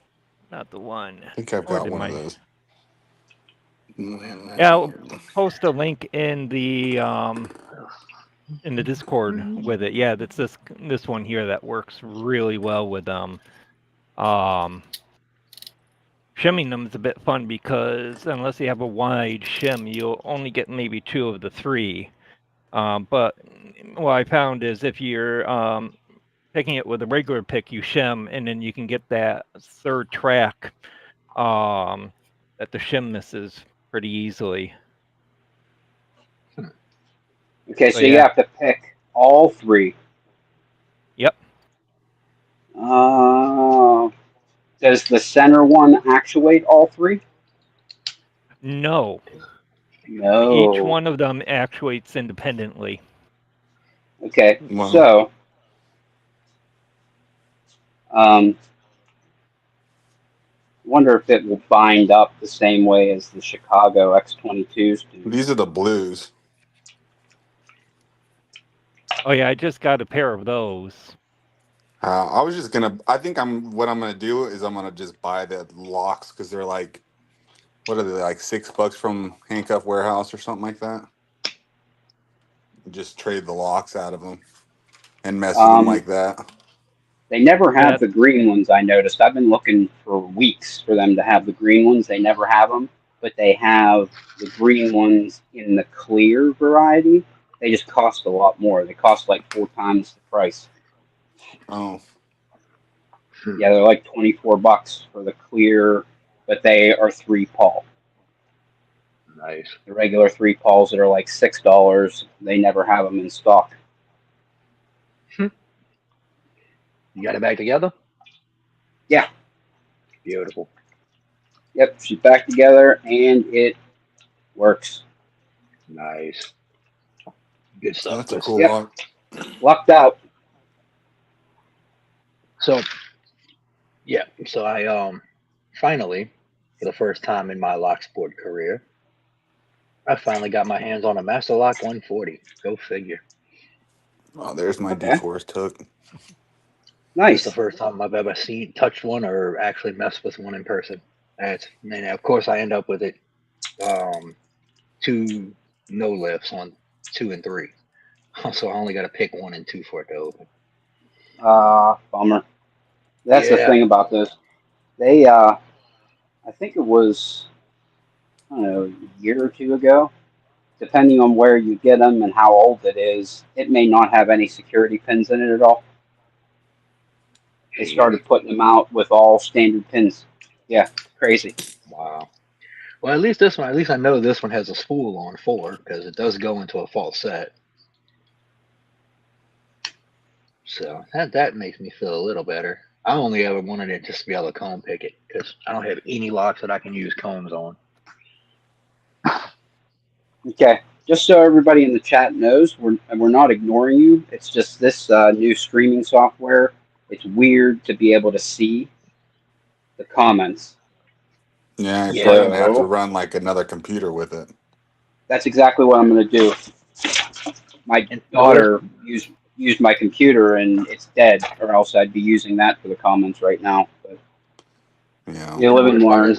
not the one. I think I've Or got did one of my those. Yeah, I'll post a link in the Discord with it. Yeah, that's this one here that works really well with shimming them is a bit fun because unless you have a wide shim, you'll only get maybe 2 of the 3. But what I found is if you're picking it with a regular pick, you shim, and then you can get that 3rd track that the shim misses pretty easily. Okay, so you have to pick all 3. Yep. Does the center one actuate all 3? No. No. Each one of them actuates independently. Okay, Wow. so wonder if it will bind up the same way as the Chicago X22s do. These are the blues. Oh yeah, I just got a pair of those. I was just gonna. I think what I'm gonna do is I'm gonna just buy the locks because they're like, what are they, like $6 from Handcuff Warehouse or something like that? Just trade the locks out of them and mess with them like that. They never have Yeah. the green ones, I noticed. I've been looking for weeks for them to have the green ones. They never have them, but they have the green ones in the clear variety. They just cost a lot more. They cost like 4 times the price. Oh, Yeah, they're like $24 for the clear, but they are 3 pawl. Nice. The regular 3 pawls that are like $6, they never have them in stock. You got it back together? Yeah. Beautiful. Yep, she's back together and it works. Nice. Good stuff. that's a Good cool Yep. lock. Lucked out. So, yeah. So I finally, for the first time in my lock sport career, I finally got my hands on a Master Lock 140. Go figure. Oh, there's my Okay. D4's took. Nice. It's the first time I've ever touched one or actually messed with one in person. And of course I end up with it 2 no lifts on 2 and 3. So I only got to pick 1 and 2 for it to open. Bummer. That's the Yeah. thing about this. They, I think it was, I don't know, a year or 2 ago, depending on where you get them and how old it is, it may not have any security pins in it at all. They started putting them out with all standard pins. Yeah, crazy. Wow. Well, at least this one, at least I know this one has a spool on 4 because it does go into a false set. So that makes me feel a little better. I only ever wanted it just to be able to comb pick it because I don't have any locks that I can use combs on. Okay, just so everybody in the chat knows, we're not ignoring you. It's just this new streaming software. It's weird to be able to see the comments. Yeah, you're Yeah. probably gonna have to run like another computer with it. That's exactly what I'm going to do. My daughter used my computer and it's dead, or else I'd be using that for the comments right now. But Yeah. you live and learn.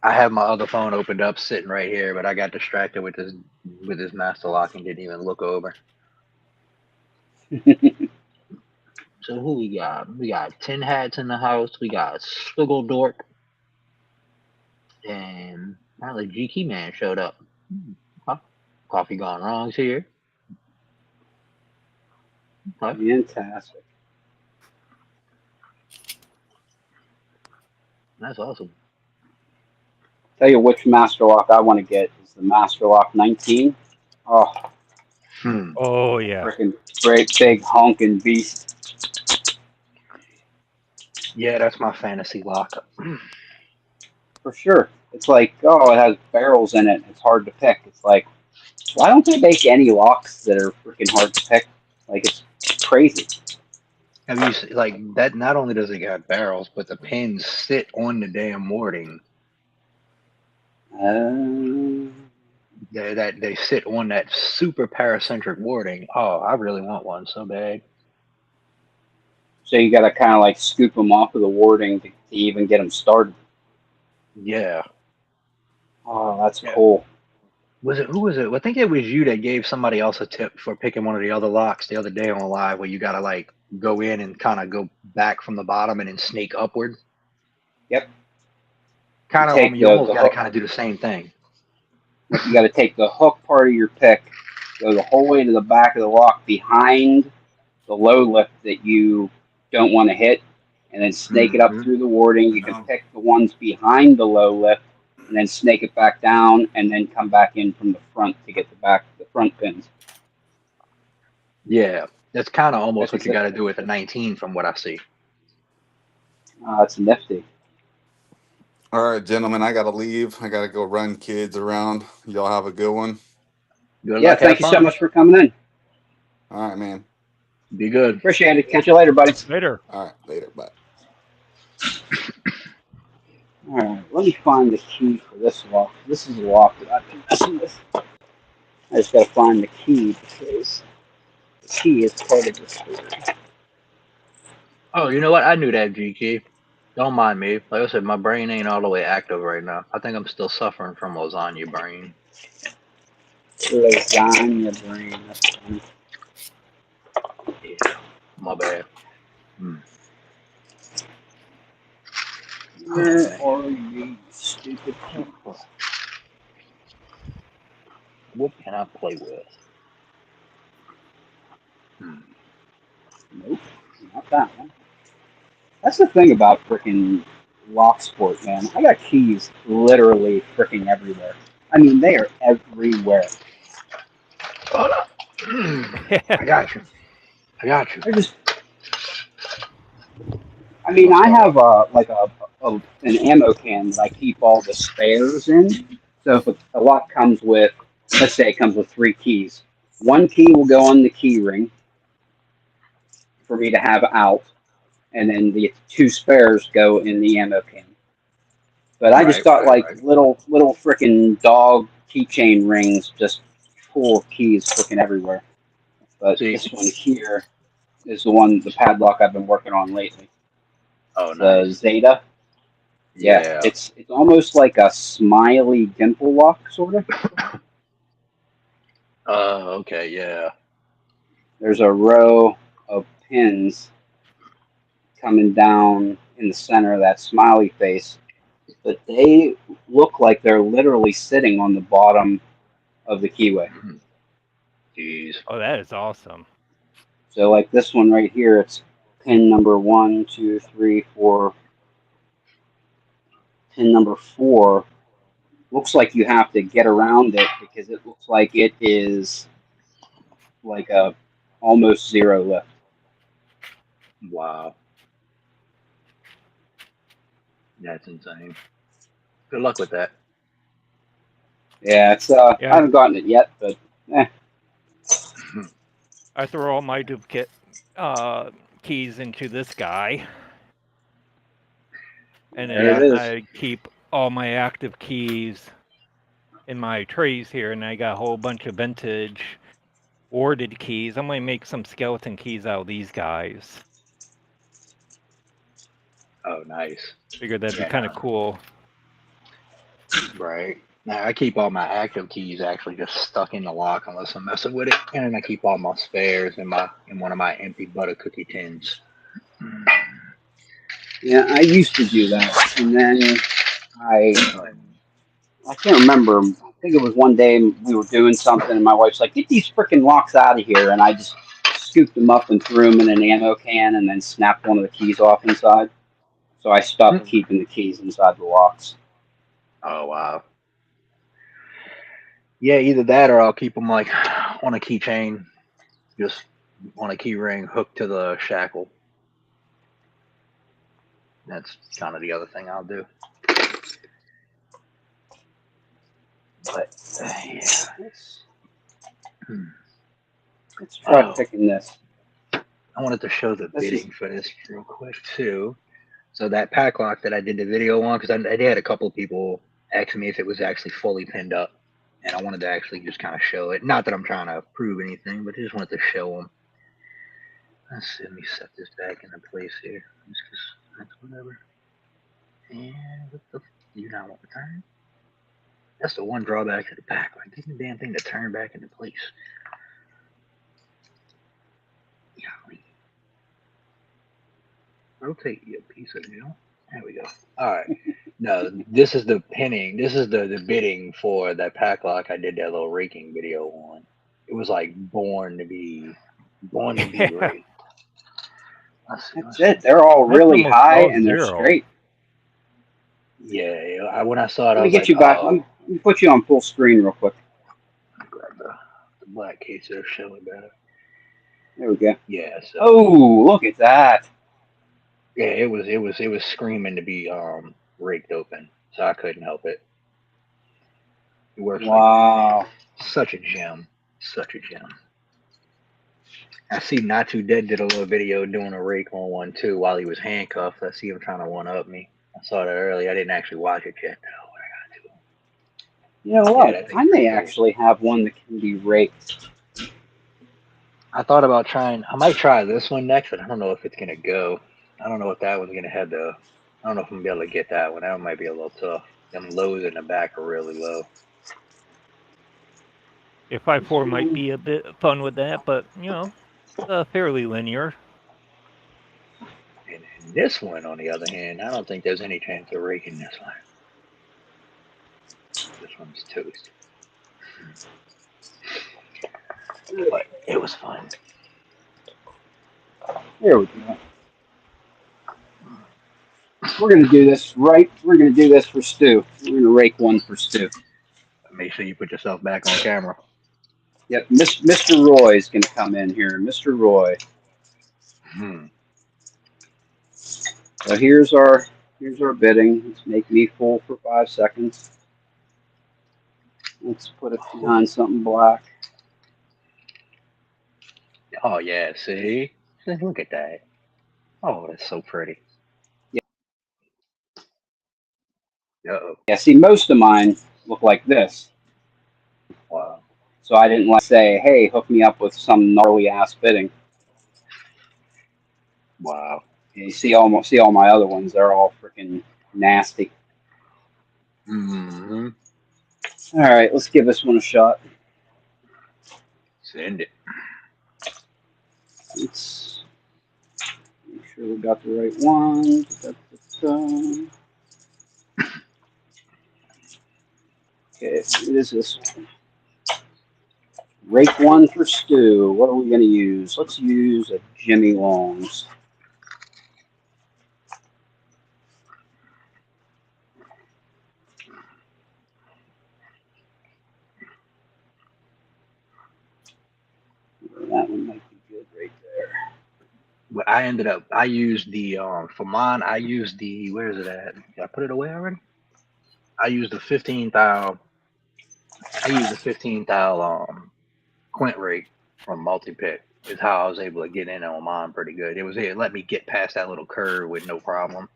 I have my other phone opened up, sitting right here, but I got distracted with this Master Lock and didn't even look over. So who we got? We got Tin Hats in the house. We got Swiggle Dork, and apparently GK Man showed up. Coffee Gone Wrong's here. Fantastic. That's awesome. Tell you which Master Lock I want to get is the Master Lock 19. Oh, Oh yeah. freaking great big honking beast. Yeah, that's my fantasy lock. For sure. It's like, oh, it has barrels in it. It's hard to pick. It's like, why don't they make any locks that are freaking hard to pick? Like, it's crazy. Have you like that? Not only does it got barrels, but the pins sit on the damn warding. That they sit on that super paracentric warding. Oh, I really want one so bad. So you got to kind of like scoop them off of the warding to even get them started. Yeah. Oh, that's Yeah. cool. Who was it? I think it was you that gave somebody else a tip for picking one of the other locks the other day on live, where you gotta like go in and kind of go back from the bottom and then snake upward. Yep. Kind of, Take you almost the got to hook. kind of do the same thing. You got to take the hook part of your pick, go the whole way to the back of the lock behind the low lift that you don't want to hit, and then snake it up Mm-hmm. through the warding. You can No. pick the ones behind the low lift, and then snake it back down, and then come back in from the front to get the front pins. Yeah, that's kind of almost what That's you got to do with a 19, from what I see. It's nifty. All right, gentlemen, I gotta leave. I gotta go run kids around. Y'all have a good one. Good Yeah, luck. thank Have you so fun. much for coming in. All right, man. Be good. Appreciate it. Catch you later, buddy. Later. All right, later. Bye. All right, let me find the key for this lock. This is a lock that I've been messing with. I just got to find the key because the key is part of the story. Oh, you know what? I knew that, GK. Don't mind me. Like I said, my brain ain't all the way active right now. I think I'm still suffering from lasagna brain. Lasagna brain. That's funny. Yeah, my bad. Where Okay. are you, stupid key? What can I play with? Nope, not that one. That's the thing about freaking lock sport, man. I got keys literally freaking everywhere. I mean, they are everywhere. Hold up. I got you. I got you. They're just. I mean, I have an ammo can that I keep all the spares in. So if a lock comes with, let's say it comes with 3 keys, one key will go on the key ring for me to have out, and then the 2 spares go in the ammo can. But I just got like little freaking dog keychain rings just full of keys freaking everywhere. But See? this one here is the padlock I've been working on lately. Oh, The nice. Zeta. Yeah, it's almost like a smiley dimple lock, sort of. Okay, yeah. There's a row of pins coming down in the center of that smiley face, but they look like they're literally sitting on the bottom of the keyway. Jeez. Oh, that is awesome. So like this one right here, it's pin number 1, 2, 3, 4. Pin number 4 looks like you have to get around it because it looks like it is like a almost 0 lift. Wow. That's insane. Good luck with that. Yeah, it's Yeah. I haven't gotten it yet, but I throw all my duplicate keys into this guy, and there it then is. I keep all my active keys in my trays here, and I got a whole bunch of vintage warded keys. I'm gonna make some skeleton keys out of these guys. Oh, nice. Figured that'd be Yeah. kind of cool. Right. Now I keep all my active keys actually just stuck in the lock unless I'm messing with it, and then I keep all my spares in one of my empty butter cookie tins. Yeah, I used to do that, and then I can't remember. I think it was one day we were doing something, and my wife's like, "Get these freaking locks out of here!" And I just scooped them up and threw them in an ammo can, and then snapped one of the keys off inside. So I stopped keeping the keys inside the locks. Oh wow. Yeah, either that or I'll keep them like on a keychain, just on a key ring hooked to the shackle. That's kind of the other thing I'll do. But yeah. Let's try picking this. I wanted to show the bidding for this real quick too. So that Paclock that I did the video on, because I had a couple of people ask me if it was actually fully pinned up, and I wanted to actually just kind of show it. Not that I'm trying to prove anything, but I just wanted to show them. Let's see, let me set this back into place here. Just because that's whatever. And what the? Do you not want the time? That's the one drawback to the Paclock. Getting the damn thing to turn back into place. Golly. Rotate your piece of nail. There we go. All right. No, this is the pinning. This is the bidding for that Paclock I did that little raking video on. It was like born to be Yeah, raked. Let's see. That's it. They're all that's really almost high all and they're zero. straight. Yeah, when I saw it, Let I me was get like, you back. oh. Let me put you on full screen real quick. Grab the black case there, showing better. There we go. Yeah. So. Oh, look at that. Yeah, it was screaming to be raked open, so I couldn't help it. It works Wow. like such a gem, such a gem. I see Not Too Dead did a little video doing a rake on one too while he was handcuffed. I see him trying to one up me. I saw that early. I didn't actually watch it yet though. You know Yeah, what? that thing's I may pretty cool. actually have one that can be raked. I thought about trying. I might try this one next, but I don't know if it's gonna go. I don't know if that one's gonna have the. I don't know if I'm gonna be able to get that one. That one might be a little tough. Them lows in the back are really low. If 5.4 might be a bit fun with that, but you know, fairly linear. And this one, on the other hand, I don't think there's any chance of raking this one. This one's toast. But it was fun. There we go. We're gonna do this right. We're gonna do this for Stu. We're gonna rake one for Stu. Make sure you put yourself back on camera. Yep, Mr. Roy's gonna come in here. Mr. Roy. So here's our bidding. Let's make me full for 5 seconds. Let's put it behind something black. Oh yeah, see? Look at that. Oh, that's so pretty. Uh-oh. Yeah, see, most of mine look like this. Wow. So I didn't like say, hey, hook me up with some gnarly ass bidding. Wow. You see all my other ones, they're all freaking nasty. Mm-hmm. All right, let's give this one a shot. Send it. Let's make sure we got the right one. Okay, it is this one. Rake one for Stu. What are we going to use? Let's use a Jimmy Longs. That one might be good right there. But I used the for mine, I used the, where is it at? Did I put it away already? I used the 15 thou. I used the 15 thou quint rake from multi-pick. Is how I was able to get in on mine pretty good. It let me get past that little curve with no problem.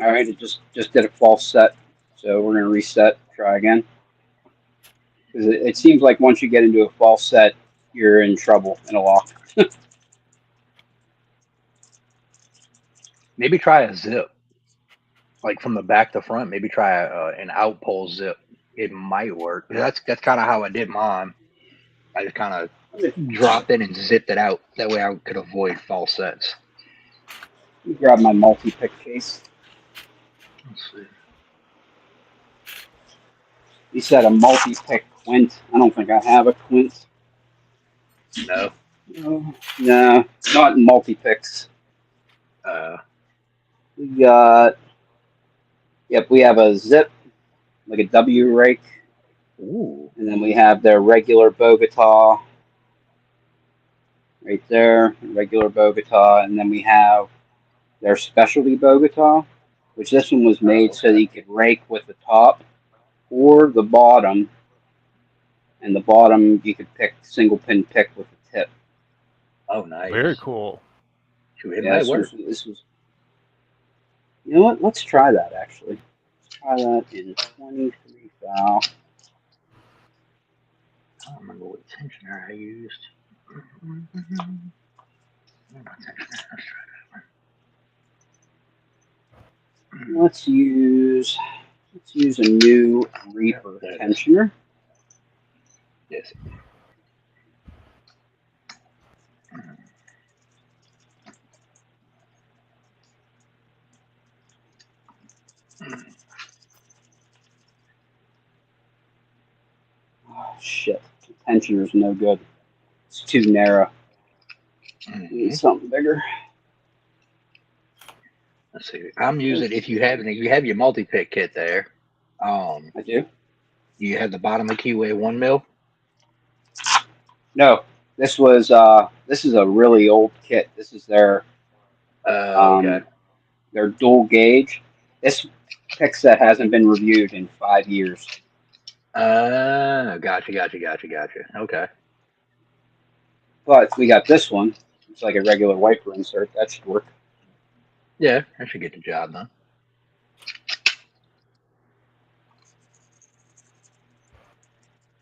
All right, it just did a false set, so we're going to reset, try again. Because it seems like once you get into a false set, you're in trouble in a lock. Maybe try a zip, like from the back to front. Maybe try an outpole zip. It might work. That's kind of how I did mine. I just kind of dropped it and zipped it out. That way I could avoid false sets. Let me grab my multi-pick case. Let's see. You said a multi-pick quint. I don't think I have a quint. No. No, not in multi-picks. We got, yep, we have a zip, like a W rake. Ooh. And then we have their regular Bogota right there, regular Bogota. And then we have their specialty Bogota, which this one was made so that you could rake with the top or the bottom. And the bottom, you could pick single pin pick with the tip. Oh, nice. Very cool. It might work. This was. You know what? Let's try that actually. Let's try that in 23 thou. I don't remember what tensioner I used. Let's use a new Reaper tensioner. Yes. Oh, shit, the tensioner's no good. It's too narrow. Need something bigger. Let's see. I'm using, if you have your multi-pick kit there. I do. You have the bottom of keyway 1 mil. No, this is a really old kit. This is their Okay. their dual gauge. This pick set hasn't been reviewed in 5 years. Gotcha. Okay. But we got this one. It's like a regular wiper insert. That should work. Yeah, that should get the job done.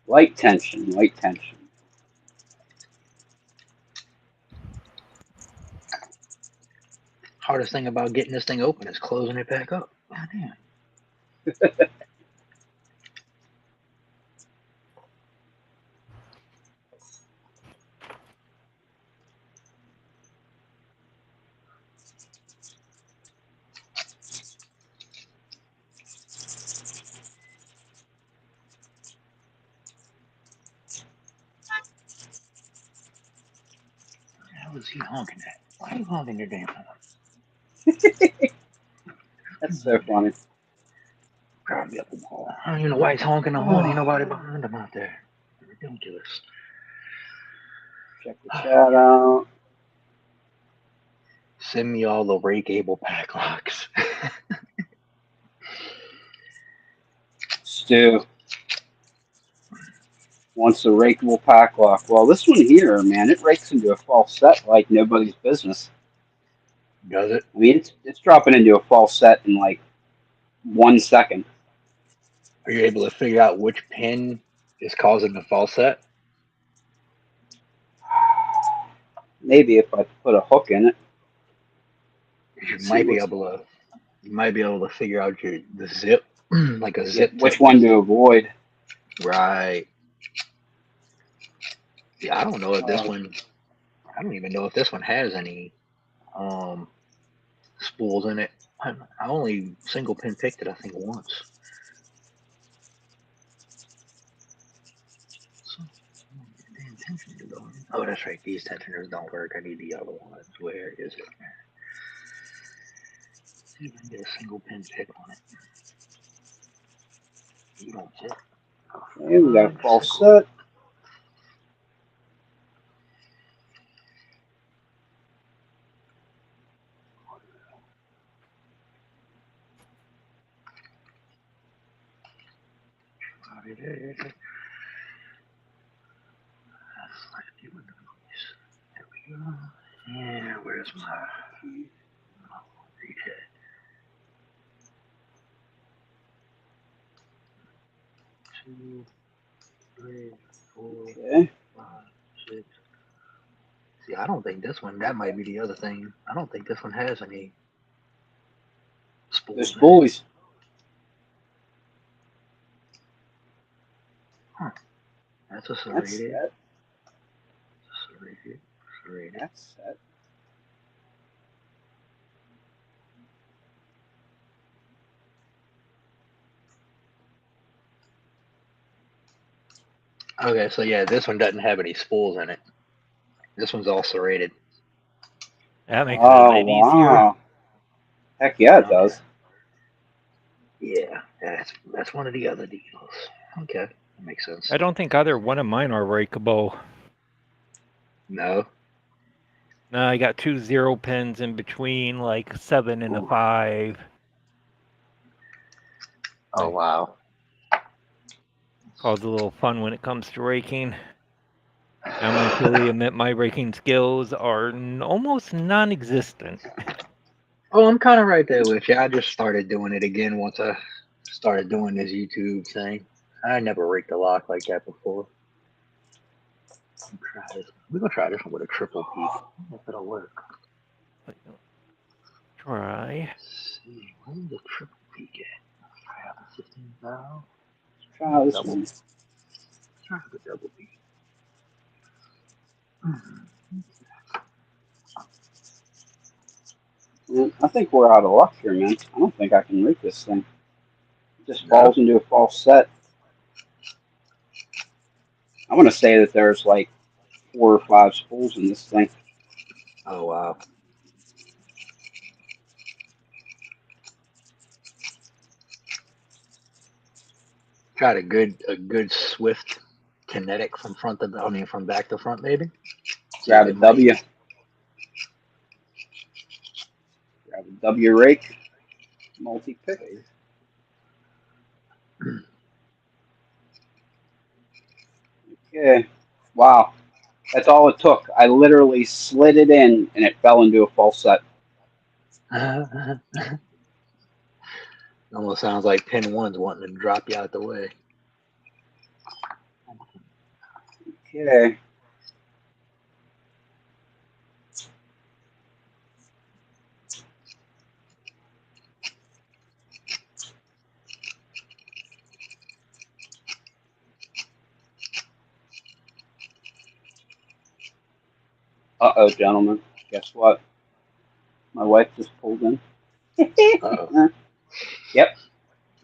Light tension. Hardest thing about getting this thing open is closing it back up. God damn. How is he honking at? Why are you honking your damn horn? That's so funny. Probably up the wall. I don't even know why he's honking the horn. Ain't nobody behind him out there. Ridiculous. Check the chat out. Send me all the rakeable Paclocks. Stu wants a rakeable Paclock. Well, this one here, man, it rakes into a false set like nobody's business. Does it? I mean, it's dropping into a false set in like 1 second. Are you able to figure out which pin is causing the false set? Maybe if I put a hook in it. You might be able to figure out the zip, like a zip. Which one to avoid. Right. Yeah, I don't know if this one. I don't even know if this one has any spools in it. I only single pin picked it, I think, once. Oh, that's right. These tensioners don't work. I need the other ones. Where is it? See if I can get a single pin pick on it. You don't fit. Okay, we got a false set. There we go. Yeah, where's my reset? 2, 3, 4, Okay. 5, 6. See, I don't think this one. That might be the other thing. I don't think this one has any spools. There's spoolies. Huh. That's a serrated. That's Serrated. That's set. Okay, so yeah, this one doesn't have any spools in it. This one's all serrated. That makes it a lot easier. Wow. Heck yeah, it does. Yeah, that's one of the other deals. Okay, that makes sense. I don't think either one of mine are rakeable. No. No, I got 2 0 pins in between, like 7 and a 5. Oh wow. Cause a little fun when it comes to raking. I'm going to fully admit my raking skills are almost non-existent. Oh, I'm kind of right there with you. I just started doing it again once I started doing this YouTube thing. I never raked a lock like that before. We're gonna try this one with a triple peak. I don't know if it'll work. Try. Let's see, where's the triple peak at? Try out the 15 valve. Try this Double. one. Try the double peak. Man, I think we're out of luck here, man. I don't think I can rake this thing. It just falls into a false set. I want to say that there's like 4 or 5 spools in this thing. Oh wow. Tried a good swift kinetic from from back to front, maybe. Grab a W. Grab a W rake. Multi-pick. Okay. Wow. That's all it took. I literally slid it in and it fell into a false set. Almost sounds like pin 1's wanting to drop you out the way. Okay. Uh-oh, gentlemen. Guess what? My wife just pulled in. Uh-oh. Yep.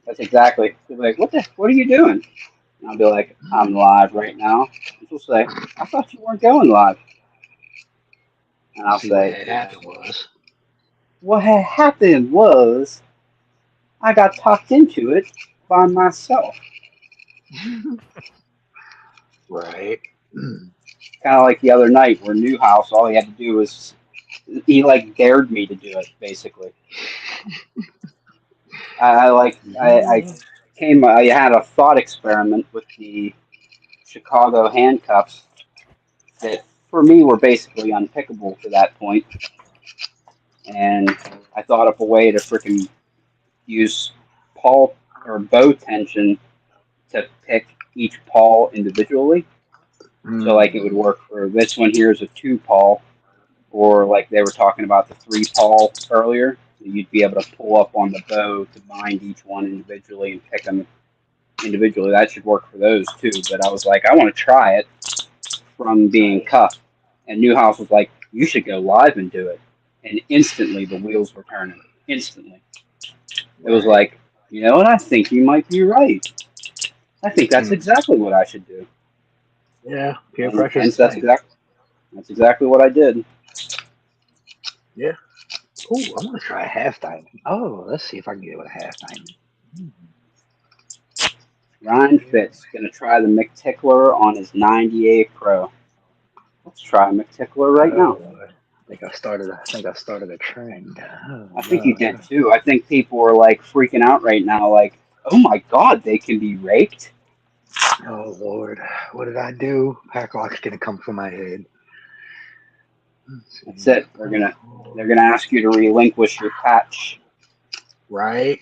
That's exactly. She'll be like, what are you doing? And I'll be like, I'm live right now. And she'll say, I thought you weren't going live. And I'll See, what say, had happened was. what had happened was I got talked into it by myself. Right. Kind of like the other night where Newhouse, all he had to do was, he like dared me to do it, basically. I had a thought experiment with the Chicago handcuffs that for me were basically unpickable to that point. And I thought of a way to freaking use pawl or bow tension to pick each pawl individually. So like it would work for this one here is a 2 pawl, or like they were talking about the 3 pawl earlier. So you'd be able to pull up on the bow to bind each one individually and pick them individually. That should work for those too. But I was like, I want to try it from being cuffed. And Newhouse was like, you should go live and do it. And instantly the wheels were turning. Instantly. It was like, you know what? I think you might be right. I think that's exactly what I should do. Yeah, peer And pressure. hence that's exactly what I did. Yeah. Oh, I want to try a half diamond. Oh, let's see if I can get it with a half diamond. Ryan Fitz gonna try the McTickler on his 98 Pro. Let's try McTickler right now. I think I started a trend. Oh, I think you did too. I think people were like freaking out right now, like, oh my god, they can be raked. Oh Lord, what did I do? Paclock's gonna come for my head. That's it. They're gonna ask you to relinquish your patch. Right.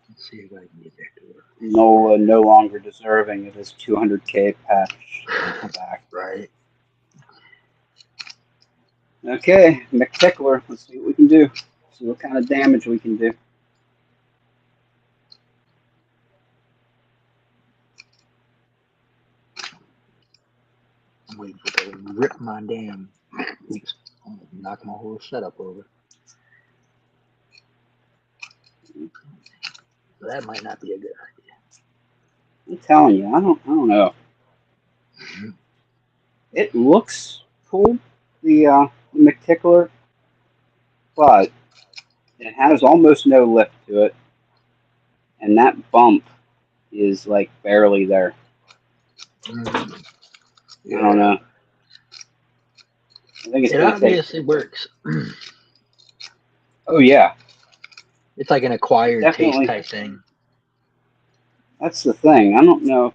Let's see if I can get back to her. Nola no longer deserving of his 200k patch back. Right. Okay, McTickler. Let's see what we can do. See what kind of damage we can do. I'm waiting for it to rip my damn. Oops, I'm gonna knock my whole setup over. So that might not be a good idea. I'm telling you, I don't know. It looks cool, the McTickler, but it has almost no lift to it, and that bump is like barely there. Yeah. I don't know. I think it's it obviously works. Oh yeah, It's like an acquired definitely. taste type thing. That's the thing. I don't know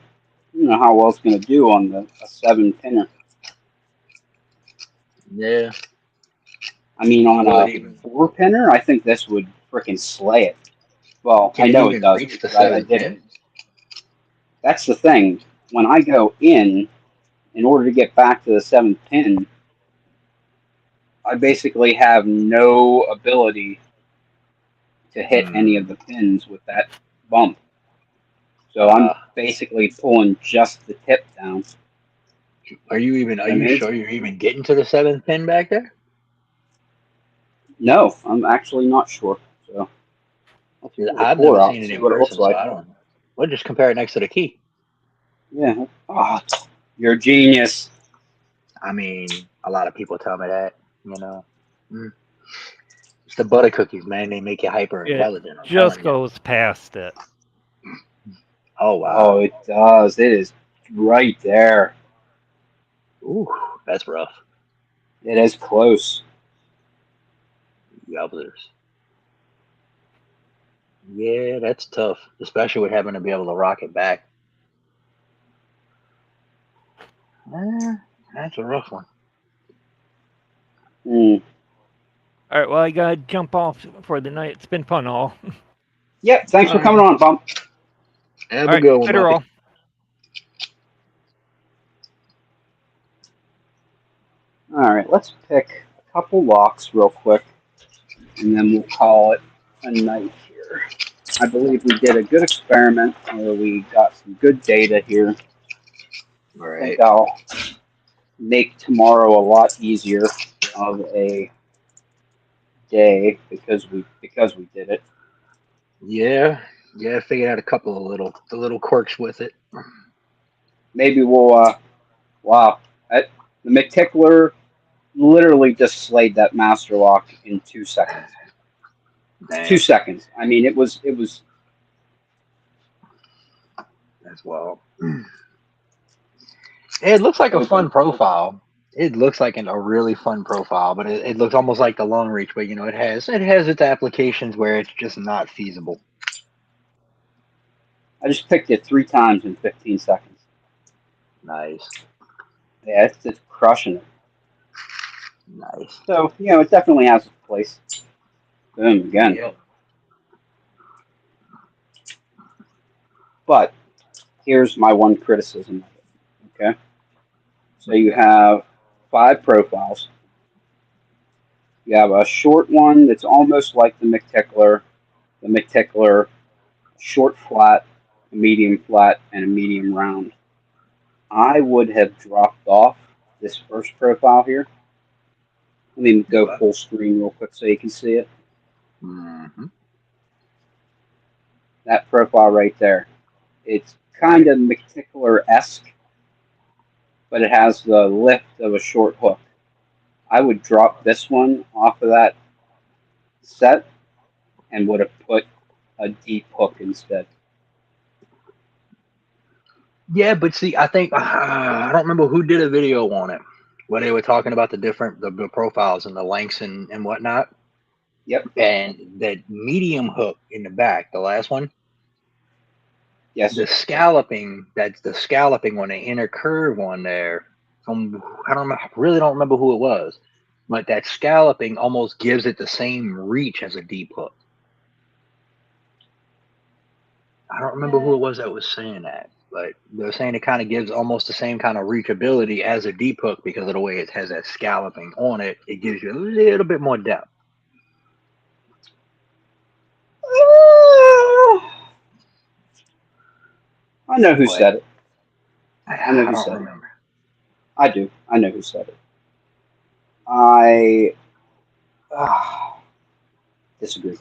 how well it's going to do on a 7-pinner. Yeah. I mean, on a 4-pinner, I think this would freaking slay it. Well, I know it does because I did it. That's the thing. when I go in order to get back to the 7th pin, I basically have no ability to hit any of the pins with that bump. So I'm basically pulling just the tip down. Are you sure you're even getting to the 7th pin back there? No, I'm actually not sure. So I've never seen it in person, so I don't know. We'll just compare it next to the key. Yeah. Oh, you're a genius. I mean, a lot of people tell me that, you know. It's the butter cookies, man. They make you hyper intelligent. It just goes past it. Oh, wow. Oh, it does. It is right there. Ooh, that's rough. It is close. Yowzers. Yeah, that's tough, especially with having to be able to rock it back. That's a rough one. Mm. All right, well, I got to jump off for the night. It's been fun, all. Yep, thanks for coming on, Bump. Have a good one, later, all. All right, let's pick a couple locks real quick, and then we'll call it a night here. I believe we did a good experiment where we got some good data here. Right. I think I'll make tomorrow a lot easier of a day because we did it. Yeah, I figured out a couple of little quirks with it. Maybe we'll wow, the McTickler literally just slayed that master lock in 2 seconds. Damn. 2 seconds. I mean, it was. As well. It looks like a fun profile. It looks like a really fun profile, but it looks almost like the long reach. But it has its applications where it's just not feasible. I just picked it 3 times in 15 seconds. Nice. Yeah, it's crushing it. Nice. So it definitely has its place. Boom again. Yep. But here's my one criticism of it. Okay. So you have 5 profiles. You have a short one that's almost like the McTickler, short flat, a medium flat, and a medium round. I would have dropped off this first profile here. Let me go full screen real quick so you can see it. Mm-hmm. That profile right there. It's kind of McTickler-esque, but it has the lift of a short hook. I would drop this one off of that set and would have put a deep hook instead. Yeah, but see, I think I don't remember who did a video on it where they were talking about the profiles and the lengths and whatnot. Yep. And that medium hook in the back, the last one. Yes. The scalloping, that's the scalloping on the inner curve on there. I really don't remember who it was, but that scalloping almost gives it the same reach as a deep hook. I don't remember who it was that was saying that, but they're saying it kind of gives almost the same kind of reachability as a deep hook because of the way it has that scalloping on it. It gives you a little bit more depth. I know who said it. I know who don't said remember. it. I do. I know who said it. I disagree.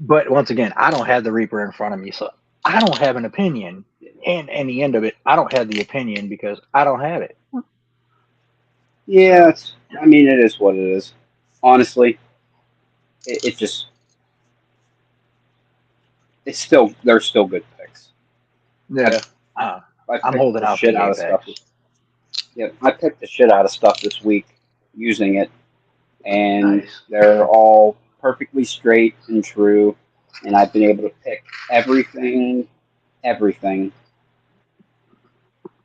But once again, I don't have the Reaper in front of me, so I don't have an opinion. And in the end of it, I don't have the opinion because I don't have it. Yeah, I mean, it is what it is. Honestly, it just they're still good picks. Yeah, I'm holding out shit the out of Apex. stuff. Yeah, I picked the shit out of stuff this week using it, and they're all perfectly straight and true. And I've been able to pick everything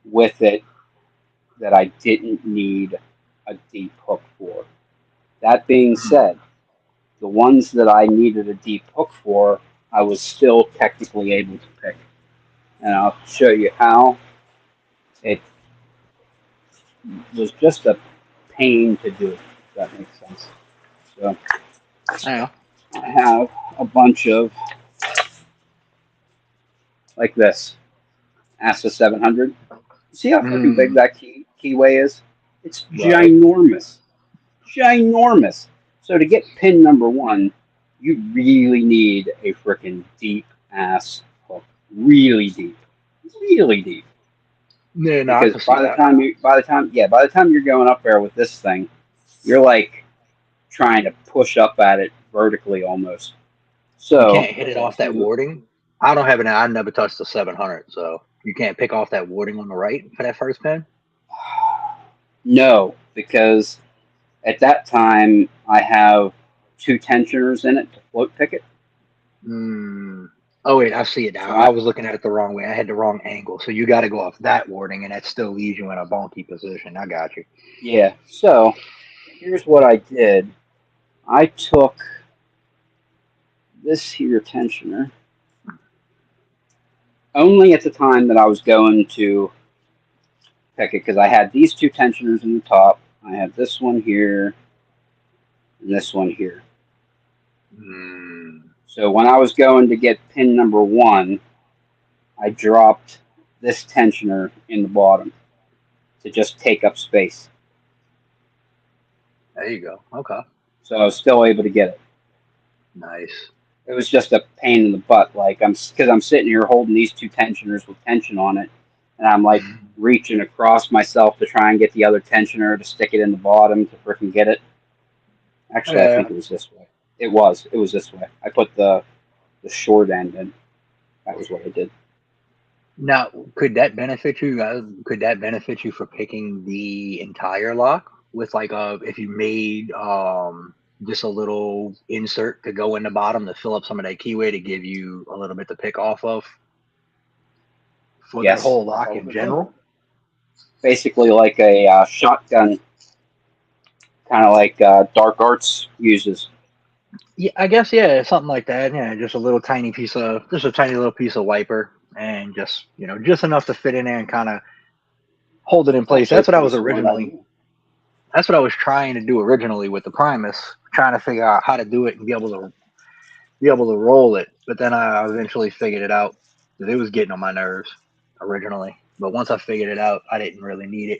with it that I didn't need a deep hook for. That being said, the ones that I needed a deep hook for, I was still technically able to pick. And I'll show you how. It was just a pain to do, if that makes sense. So Yeah. I have a bunch of like this ASA 700. See how freaking big Mm, that keyway is? It's right. ginormous, ginormous. So to get pin number one, you really need a freaking deep ass hook, really deep, really deep. Yeah, no, I Because can see that. by the time you're going up there with this thing, you're like trying to push up at it vertically almost. You So can't hit it off that warding. I don't have an. I never touched the 700, so you can't pick off that warding on the right for that first pin. no, because at that time I have two tensioners in it to float pick it. Mm. Oh wait, I see it now. So I was looking at it the wrong way. I had the wrong angle. So you got to go off that warding, and that still leaves you in a bonky position. I got you. yeah. So here's what I did. I took this here tensioner only at the time that I was going to pick it because I had these two tensioners in the top. I had this one here and this one here. Mm. So when I was going to get pin number one, I dropped this tensioner in the bottom to just take up space. There you go. Okay. So I was still able to get it. Nice. It was just a pain in the butt. Like because I'm sitting here holding these two tensioners with tension on it, and I'm like reaching across myself to try and get the other tensioner to stick it in the bottom to freaking get it. Actually, I Yeah. think it was this way. It was. It was this way. I put the short end in. That was what I did. Now, could that benefit you? Could that benefit you for picking the entire lock with like if you made just a little insert to go in the bottom to fill up some of that keyway to give you a little bit to pick off of for that Yes. whole lock in general? Basically, like a shotgun, kind of like Dark Arts uses. Yeah, I guess yeah, something like that. Yeah, just a little tiny piece of just a tiny little piece of wiper, and just just enough to fit in there and kind of hold it in It's place. actually a That's what I pretty was smart originally. idea. That's what I was trying to do originally with the Primus, trying to figure out how to do it and be able to roll it. But then I eventually figured it out that it was getting on my nerves originally. But once I figured it out, I didn't really need it.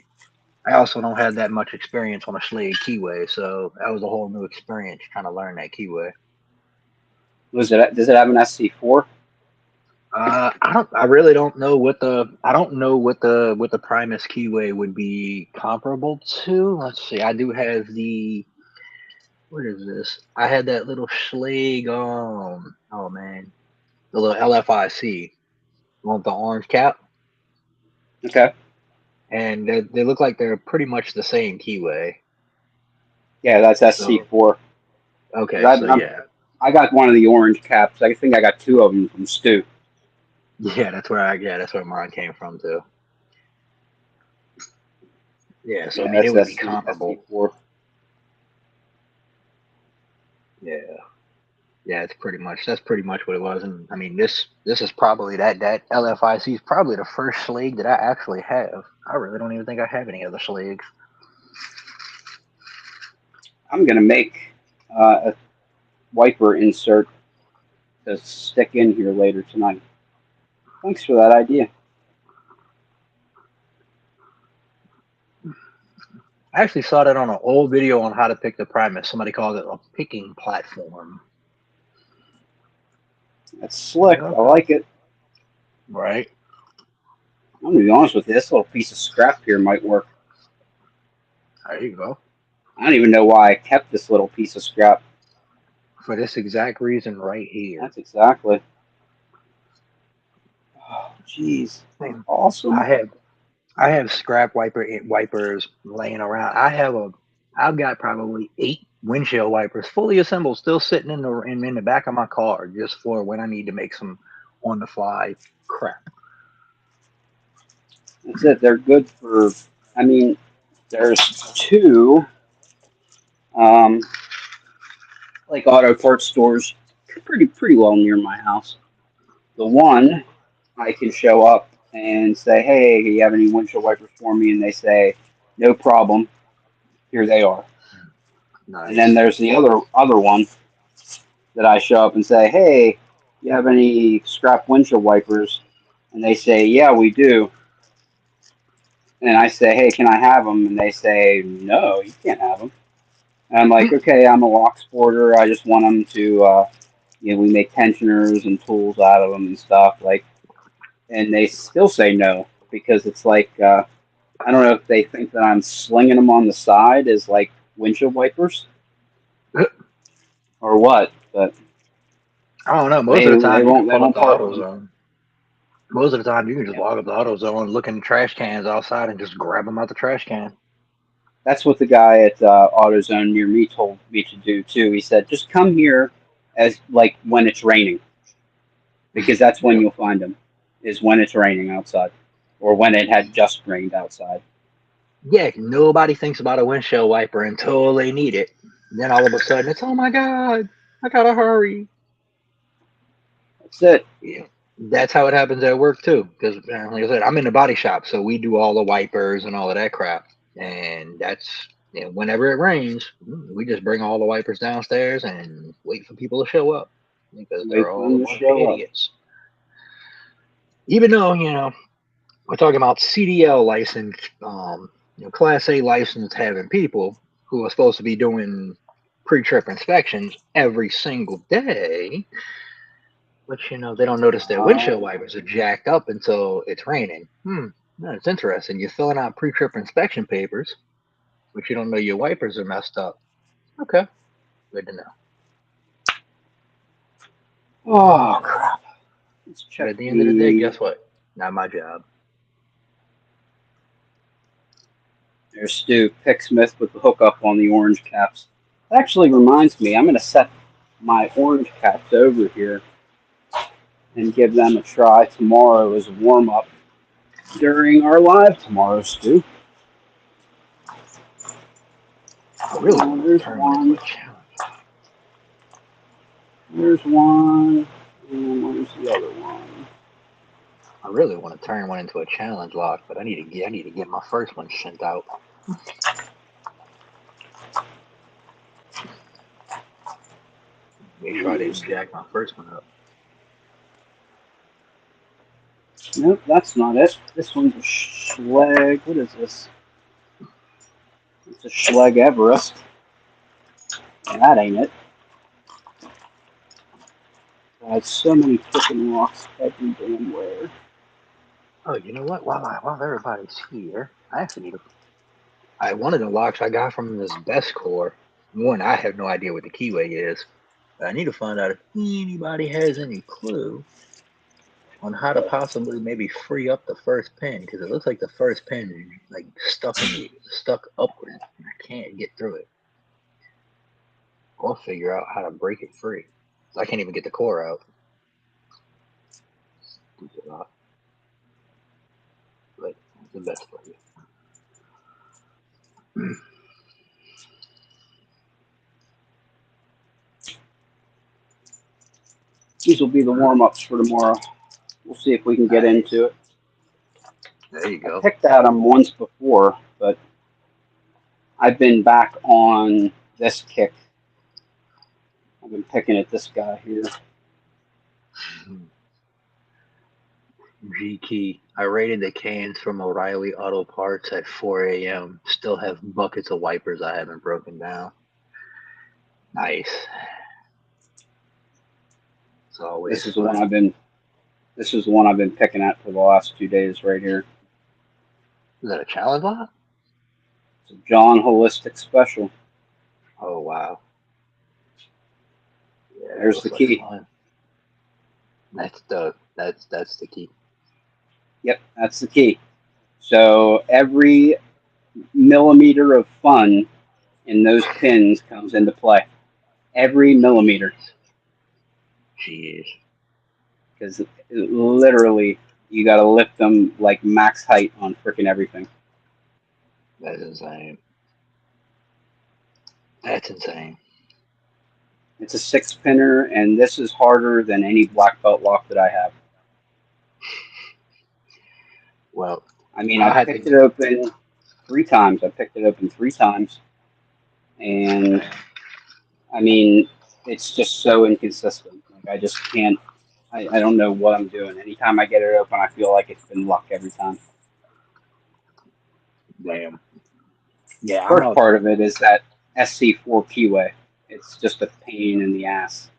I also don't have that much experience on a Schlage keyway, so that was a whole new experience trying to learn that keyway. Does it have an SC4? I really don't know what the Primus keyway would be comparable to. Let's see. I do have what is this? I had that little Schlage oh man. The little LFIC. Want the orange cap? Okay. And they look like they're pretty much the same keyway. Yeah, that's So SC4. okay, so yeah. I got one of the orange caps. I think I got two of them from Stu. Yeah, that's where mine came from too. Yeah, so I Yeah, mean it that's would be comparable. SC4. Yeah. Yeah, that's pretty much what it was. And I mean this is probably that LFIC is probably the first Schlage that I actually have. I really don't even think I have any other Schlages. I'm gonna make a wiper insert to stick in here later tonight. Thanks for that idea. I actually saw that on an old video on how to pick the Primus. Somebody called it a picking platform. That's slick. I like it. Right. I'm gonna be honest with you. This little piece of scrap here might work. There you go. I don't even know why I kept this little piece of scrap. For this exact reason right here. That's exactly. Oh, jeez. Awesome. I have scrap wipers laying around. I've got probably 8 windshield wipers fully assembled, still sitting in the back of my car, just for when I need to make some on the fly crap. That's it. They're good for. I mean, there's two like auto parts stores pretty well near my house. The one I can show up and say, hey, do you have any windshield wipers for me? And they say, no problem. Here they are. Nice. And then there's the other one that I show up and say, hey, you have any scrap windshield wipers? And they say, yeah, we do. And I say, hey, can I have them? And they say, no, you can't have them. And I'm like, okay, I'm a lock sporter. I just want them to, we make tensioners and tools out of them and stuff. Like, and they still say no because it's like, I don't know if they think that I'm slinging them on the side as like windshield wipers or what, but I don't know. Most they of the time, you can they pull up won't the part with them. AutoZone. Most of the time, you can just Yeah. walk up the AutoZone, look in the trash cans outside, and just grab them out the trash can. That's what the guy at AutoZone near me told me to do too. He said, just come here as like when it's raining, because that's when you'll find them, is when it's raining outside, or when it had just rained outside. Yeah, nobody thinks about a windshield wiper until they need it. Then all of a sudden, it's, oh my God, I gotta hurry. That's it. Yeah, that's how it happens at work too. Because, like I said, I'm in the body shop, so we do all the wipers and all of that crap. And that's, whenever it rains, we just bring all the wipers downstairs and wait for people to show up because Wait they're for all a them to bunch of show up. idiots. Even though, we're talking about CDL licensed, Class A licensed having people who are supposed to be doing pre-trip inspections every single day, but they don't notice their windshield wipers are jacked up until it's raining. That's interesting. You're filling out pre-trip inspection papers, but you don't know your wipers are messed up. Okay, good to know. Oh crap! Let's But check at the end of the day, the. guess what? Not my job. There's Stu Picksmith with the hookup on the orange caps. That actually reminds me, I'm going to set my orange caps over here and give them a try tomorrow as a warm up during our live tomorrow, Stu. I really want to There's turn one into a one. challenge. There's one. And where's the other one? I really want to turn one into a challenge lock, but I need to get my first one sent out. Make sure I didn't jack my first one up. Nope, that's not it. This one's a Schleg. What is this? It's a Schleg Everest. That ain't it. I had so many freaking rocks every damn where. Oh, you know what? While everybody's here, I actually need one of the locks I got from this Best Core. One, I have no idea what the keyway is. But I need to find out if anybody has any clue on how to possibly maybe free up the first pin, because it looks like the first pin is like stuck upward. And I can't get through it. Or figure out how to break it free. So I can't even get the core out. Stupid lock. But it's the best for you. These will be the warm-ups for tomorrow. We'll see if we can get into it. There you go. I picked at them once before, but I've been back on this kick. I've been picking at this guy here. G Key. I raided the cans from O'Reilly Auto Parts at 4 a.m. Still have buckets of wipers I haven't broken down. Nice. It's always This is the one I've been picking at for the last 2 days right here. Is that a challenge lock? It's a John Holistic Special. Oh wow. Yeah, There's the key. Fun. That's the key. Yep, that's the key. So every millimeter of fun in those pins comes into play. Every millimeter. Jeez. Because literally, you got to lift them like max height on freaking everything. That's insane. That's insane. It's a 6-pinner, and this is harder than any black belt lock that I have. Well, I mean, I I had picked to. it open 3 times. I picked it open 3 times, and I mean, it's just so inconsistent. Like I just can't. I don't know what I'm doing. Anytime I get it open, I feel like it's been luck every time. Damn. Yeah, I'm First out. part of it is that SC4 keyway. It's just a pain in the ass.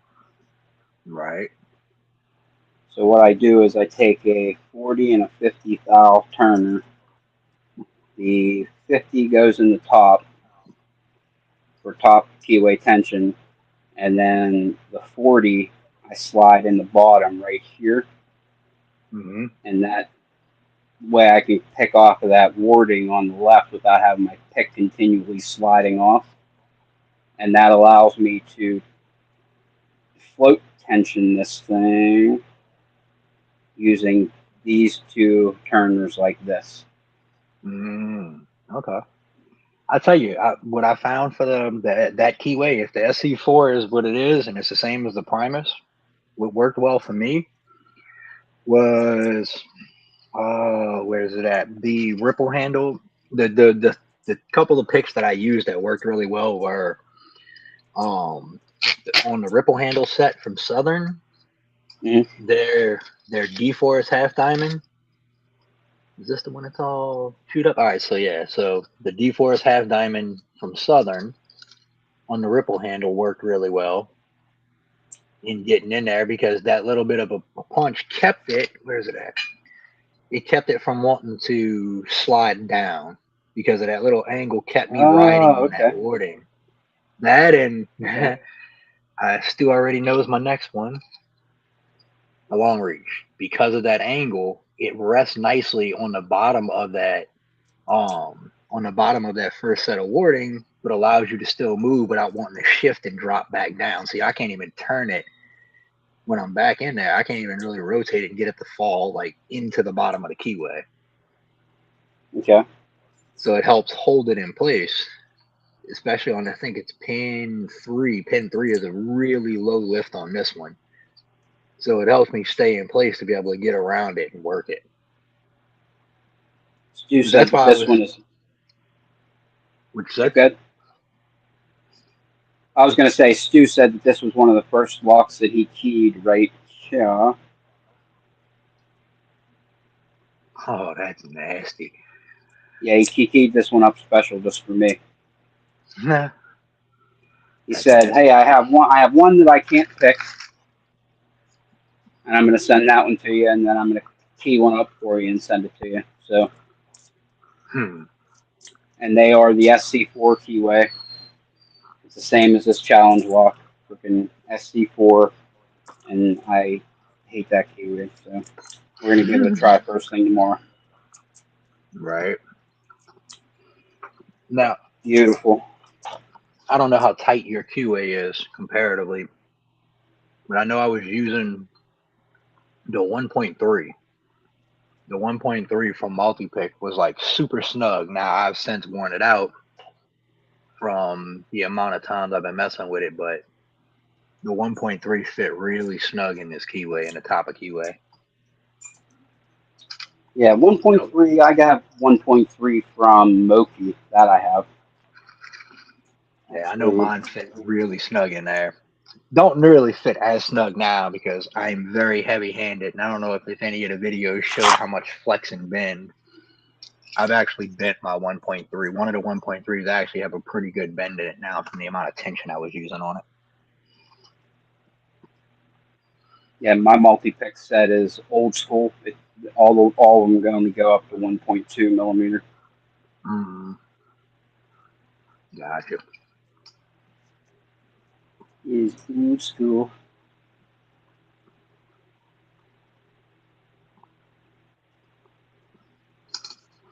Right. So what I do is I take a 40 and a 50 thou turner. The 50 goes in the top for top keyway tension, and then the 40 I slide in the bottom right here, Mm-hmm. and that way I can pick off of that warding on the left without having my pick continually sliding off, and that allows me to float tension this thing using these 2 turners like this. Okay. I'll tell you what I found for that keyway. If the SC4 is what it is, and it's the same as the Primus, what worked well for me was where's it at? The ripple handle. The couple of picks that I used that worked really well were on the ripple handle set from Southern. Mm-hmm. Their D-Force half diamond. Is this the one that's all chewed up? All right, so yeah, so the D-Force half diamond from Southern on the ripple handle worked really well in getting in there because that little bit of a punch kept it. Where's it at? It kept it from wanting to slide down because of that little angle kept me riding Oh, on that okay. warding. That and Okay. Stu already knows my next one, a long reach. Because of that angle, it rests nicely on the bottom of that first set of warding, but allows you to still move without wanting to shift and drop back down. See, I can't even turn it when I'm back in there. I can't even really rotate it and get it to fall like into the bottom of the keyway. Okay. So it helps hold it in place, especially on, I think it's pin 3. Pin 3 is a really low lift on this one. So it helps me stay in place to be able to get around it and work it. Stu said That's that why this one is Which said, good. I was going to say, Stu said that this was one of the first locks that he keyed right here. oh, that's nasty. Yeah, he keyed this one up special just for me. Nah, He that's said, nasty. "Hey, I have one that I can't pick, and I'm going to send that one to you, and then I'm going to key one up for you and send it to you." So, and they are the SC4 keyway. It's the same as this challenge lock, freaking SC4, and I hate that keyway. So we're going to give it a try first thing tomorrow. Right. Now, Beautiful. I don't know how tight your QA is comparatively, but I know I was using the 1.3. The 1.3 from Multipick was like super snug. Now I've since worn it out from the amount of times I've been messing with it, but the 1.3 fit really snug in this keyway, in the top of keyway. Yeah, 1.3. I got 1.3 from Moki. That I have. Yeah, I know Actually, mine fit really snug in there. Don't really fit as snug now because I'm very heavy handed, and I don't know if any of the videos showed how much flex and bend. I've actually bent my 1.3. One of the 1.3s actually have a pretty good bend in it now from the amount of tension I was using on it. yeah, my multi-pick set is old school. All of them only go up to 1.2 millimeter. Gotcha. Is old school.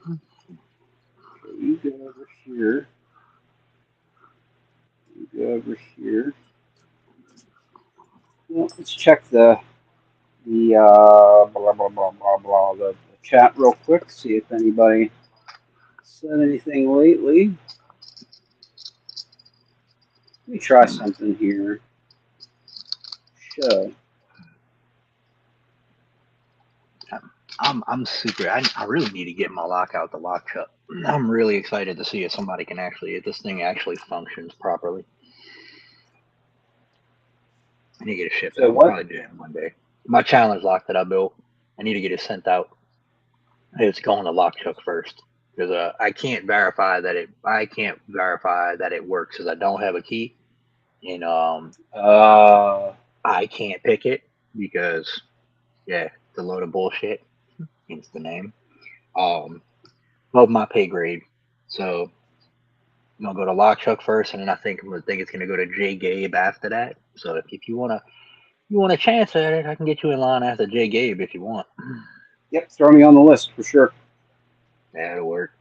Okay, you go over here. You go over here. Well, let's check the blah blah blah blah blah the chat real quick. See if anybody said anything lately. Let me try something here. Show. I'm super. I really need to get my lock out the lock chuck. I'm really excited to see if somebody can if this thing actually functions properly. I need to get it shipped So out. I'll what? probably do it one day. My challenge lock that I built, I need to get it sent out. It's going to lock chuck first because I can't verify that it works because I don't have a key, and I can't pick it because it's a load of bullshit. Hence the name. Above my pay grade. So I'm gonna go to lock chuck first, and then I think it's gonna go to J Gabe after that. So if you wanna chance at it, I can get you in line after J Gabe if you want. Yep, throw me on the list for sure. That'll work.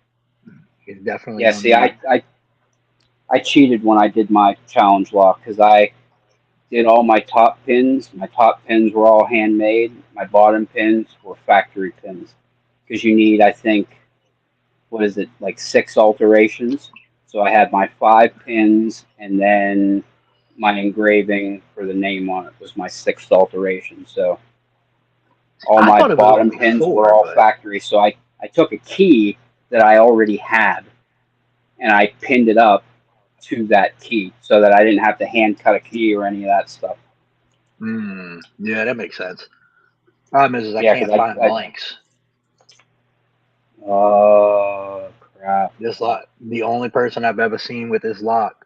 It's definitely Yeah, gonna see, need. I cheated when I did my challenge lock because I did all my top pins. My top pins were all handmade. My bottom pins were factory pins because you need, I think, what is it, like 6 alterations. So I had my 5 pins, and then my engraving for the name on it was my 6th alteration. So all I my thought it was bottom only pins were 4, all but factory. So I took a key that I already had and I pinned it up to that key so that I didn't have to hand cut a key or any of that stuff. yeah, that makes sense. Problem is I Yeah, can't because find blanks. Oh crap! This lock, the only person I've ever seen with this lock,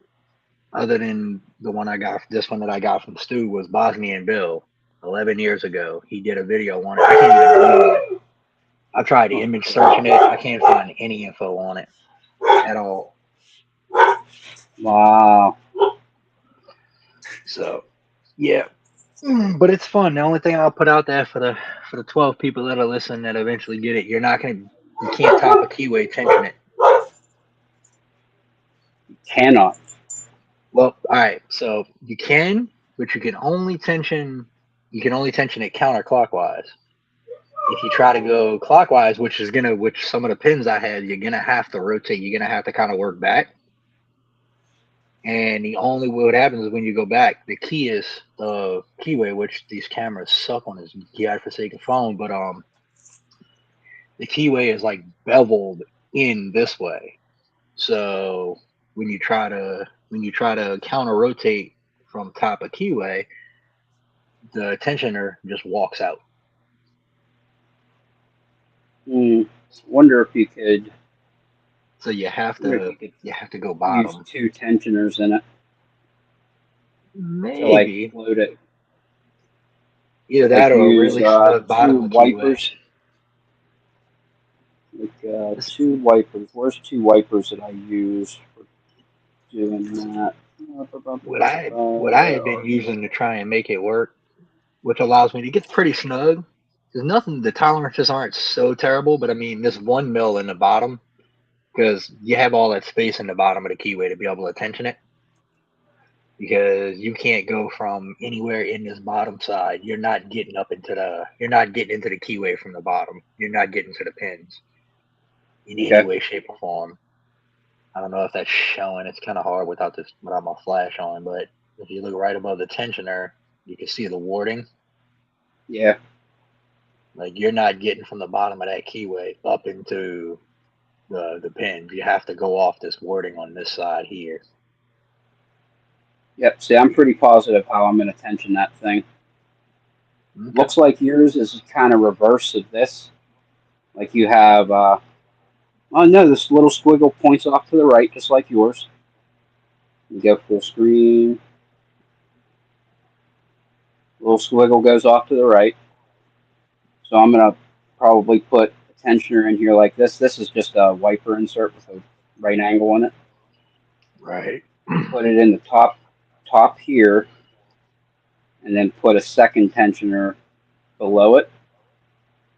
other than the one this one that I got from Stu, was Bosnian Bill. 11 years ago, he did a video on it. I can't even Google it. I tried image searching it. I can't find any info on it at all. Wow. So, yeah, but it's fun. The only thing I'll put out there for the 12 people that'll listen that eventually get it, you can't top a keyway tension it. Cannot. Well, all right. So you can, but you can only tension it counterclockwise. If you try to go clockwise, which some of the pins I had, you're gonna have to rotate. You're gonna have to kind of work back. And the only way what happens is when you go back, the key is the keyway, which these cameras suck on this godforsaken phone, but the keyway is like beveled in this way. So when you try to counter rotate from top of keyway, the tensioner just walks out. Wonder if you could. So you have to go use bottom. 2 tensioners in it Maybe to like float it. Either Like that or a use really snug 2 bottom of keyway. wipers. Like 2 wipers. Where's 2 wipers that I use for doing that? What I had been using to try and make it work, which allows me to get pretty snug. There's nothing. The tolerances aren't so terrible, but I mean, this 1 mil in the bottom, because you have all that space in the bottom of the keyway to be able to tension it. Because you can't go from anywhere in this bottom side. You're not getting into the keyway from the bottom. You're not getting to the pins in any way, shape, or form. I don't know if that's showing. It's kind of hard without my flash on, but if you look right above the tensioner, you can see the warding. Yeah. Like you're not getting from the bottom of that keyway up into the pins. You have to go off this warding on this side here. Yep. See, I'm pretty positive how I'm going to tension that thing. Okay. Looks like yours is kind of reverse of this. Like you have, oh no, this little squiggle points off to the right, just like yours. You go full screen. Little squiggle goes off to the right. So I'm going to probably put a tensioner in here like this. This is just a wiper insert with a right angle in it. Right. Put it in the top here, and then put a second tensioner below it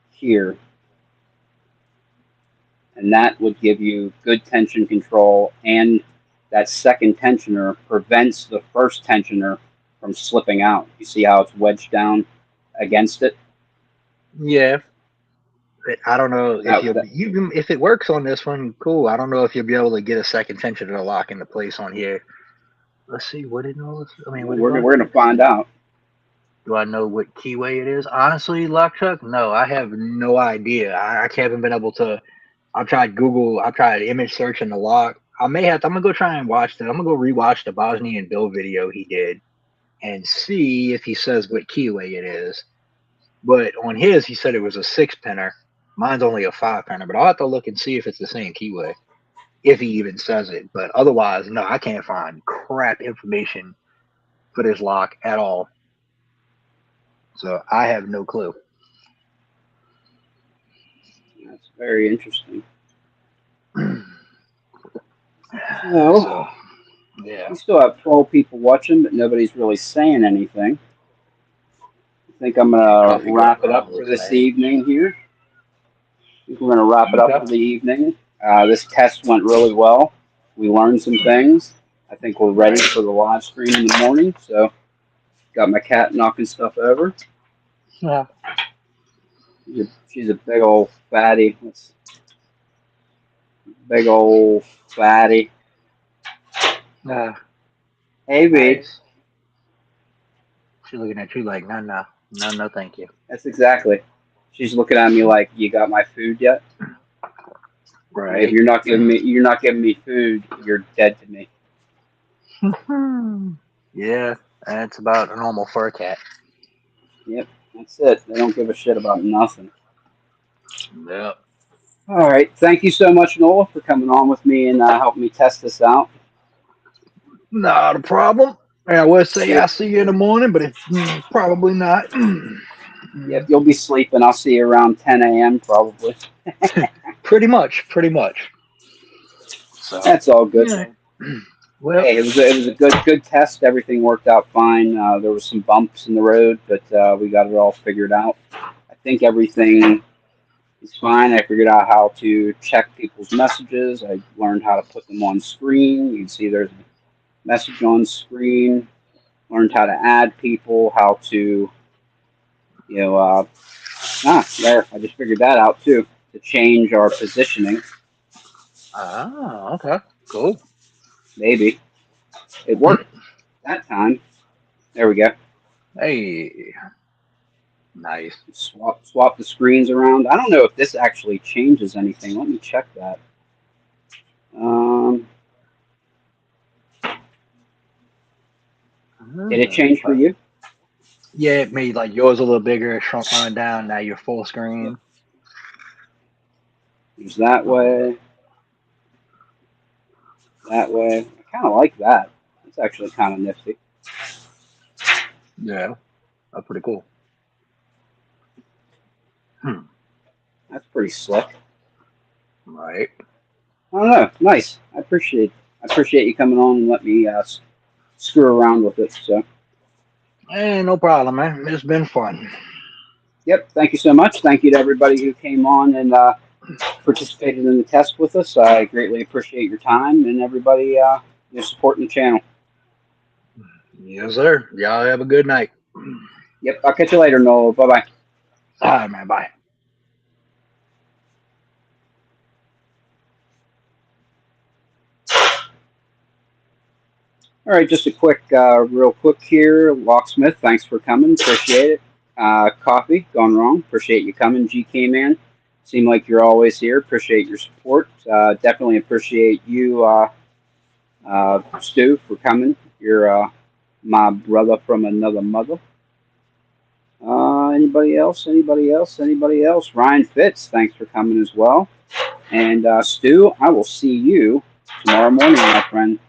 here. And that would give you good tension control, and that second tensioner prevents the first tensioner from slipping out. You see how it's wedged down against it? Yeah. I don't know if it works on this one, cool. I don't know if you'll be able to get a second tensioner to lock into place on here. Let's see, we're going to find out. Do I know what keyway it is? Honestly, Lockchuck, no, I have no idea. I haven't been able to. I've tried Google. I've tried image search in the lock. I'm gonna go try and watch that. I'm gonna go rewatch the Bosnian Bill video he did and see if he says what keyway it is. But on his, he said it was a 6-pinner. Mine's only a 5-pinner, but I'll have to look and see if it's the same keyway, if he even says it. But otherwise, no, I can't find crap information for this lock at all. So I have no clue. That's very interesting. So, yeah. we still have 12 people watching, but nobody's really saying anything. I think I'm going to wrap it up for this evening here. I think we're going to wrap it up for the evening. This test went really well. We learned some things. I think we're ready for the live stream in the morning. So, got my cat knocking stuff over. Yeah. She's a big old fatty. Big old fatty. Hey, B. Nice. She's looking at you like, no, thank you. That's exactly. She's looking at me like, you got my food yet? Right. If you're not giving me food, you're dead to me. Yeah, that's about a normal fur cat. Yep, that's it. They don't give a shit about nothing. Yep. All right. Thank you so much, Nola, for coming on with me and helping me test this out. Not a problem. I would say I'll see you in the morning, but it's probably not. Yep, you'll be sleeping. I'll see you around 10 a.m. probably. Pretty much. So That's all good. Yeah. Well, hey, it was a good test. Everything worked out fine. There was some bumps in the road, but we got it all figured out. I think everything is fine. I figured out how to check people's messages. I learned how to put them on screen. You can see there's a message on screen. Learned how to add people, how to, there. I just figured that out too, to change our positioning. Okay. Cool. Maybe. It worked that time. There we go. Hey. Nice. Swap the screens around. I don't know if this actually changes anything. Let me check that. Did it change for you? Yeah, it made like yours a little bigger, it shrunk mine down. Now you're full screen. Use that way. That way. I kind of like that. It's actually kind of nifty. Yeah, that's pretty cool. That's pretty slick. Right. I don't know. Nice. I appreciate you coming on and let me screw around with it. So. Hey, no problem, man. It's been fun. Yep. Thank you so much. Thank you to everybody who came on and participated in the test with us. I greatly appreciate your time and everybody supporting the channel. Yes, sir. Y'all have a good night. Yep. I'll catch you later, Noel. Bye-bye. All right, man. Bye. All right, just a real quick here. Locksmith, thanks for coming. Appreciate it. Coffee, gone wrong. Appreciate you coming. GK Man, seem like you're always here. Appreciate your support. Definitely appreciate you, Stu, for coming. You're my brother from another mother. Anybody else? Ryan Fitz, thanks for coming as well. And Stu, I will see you tomorrow morning, my friend.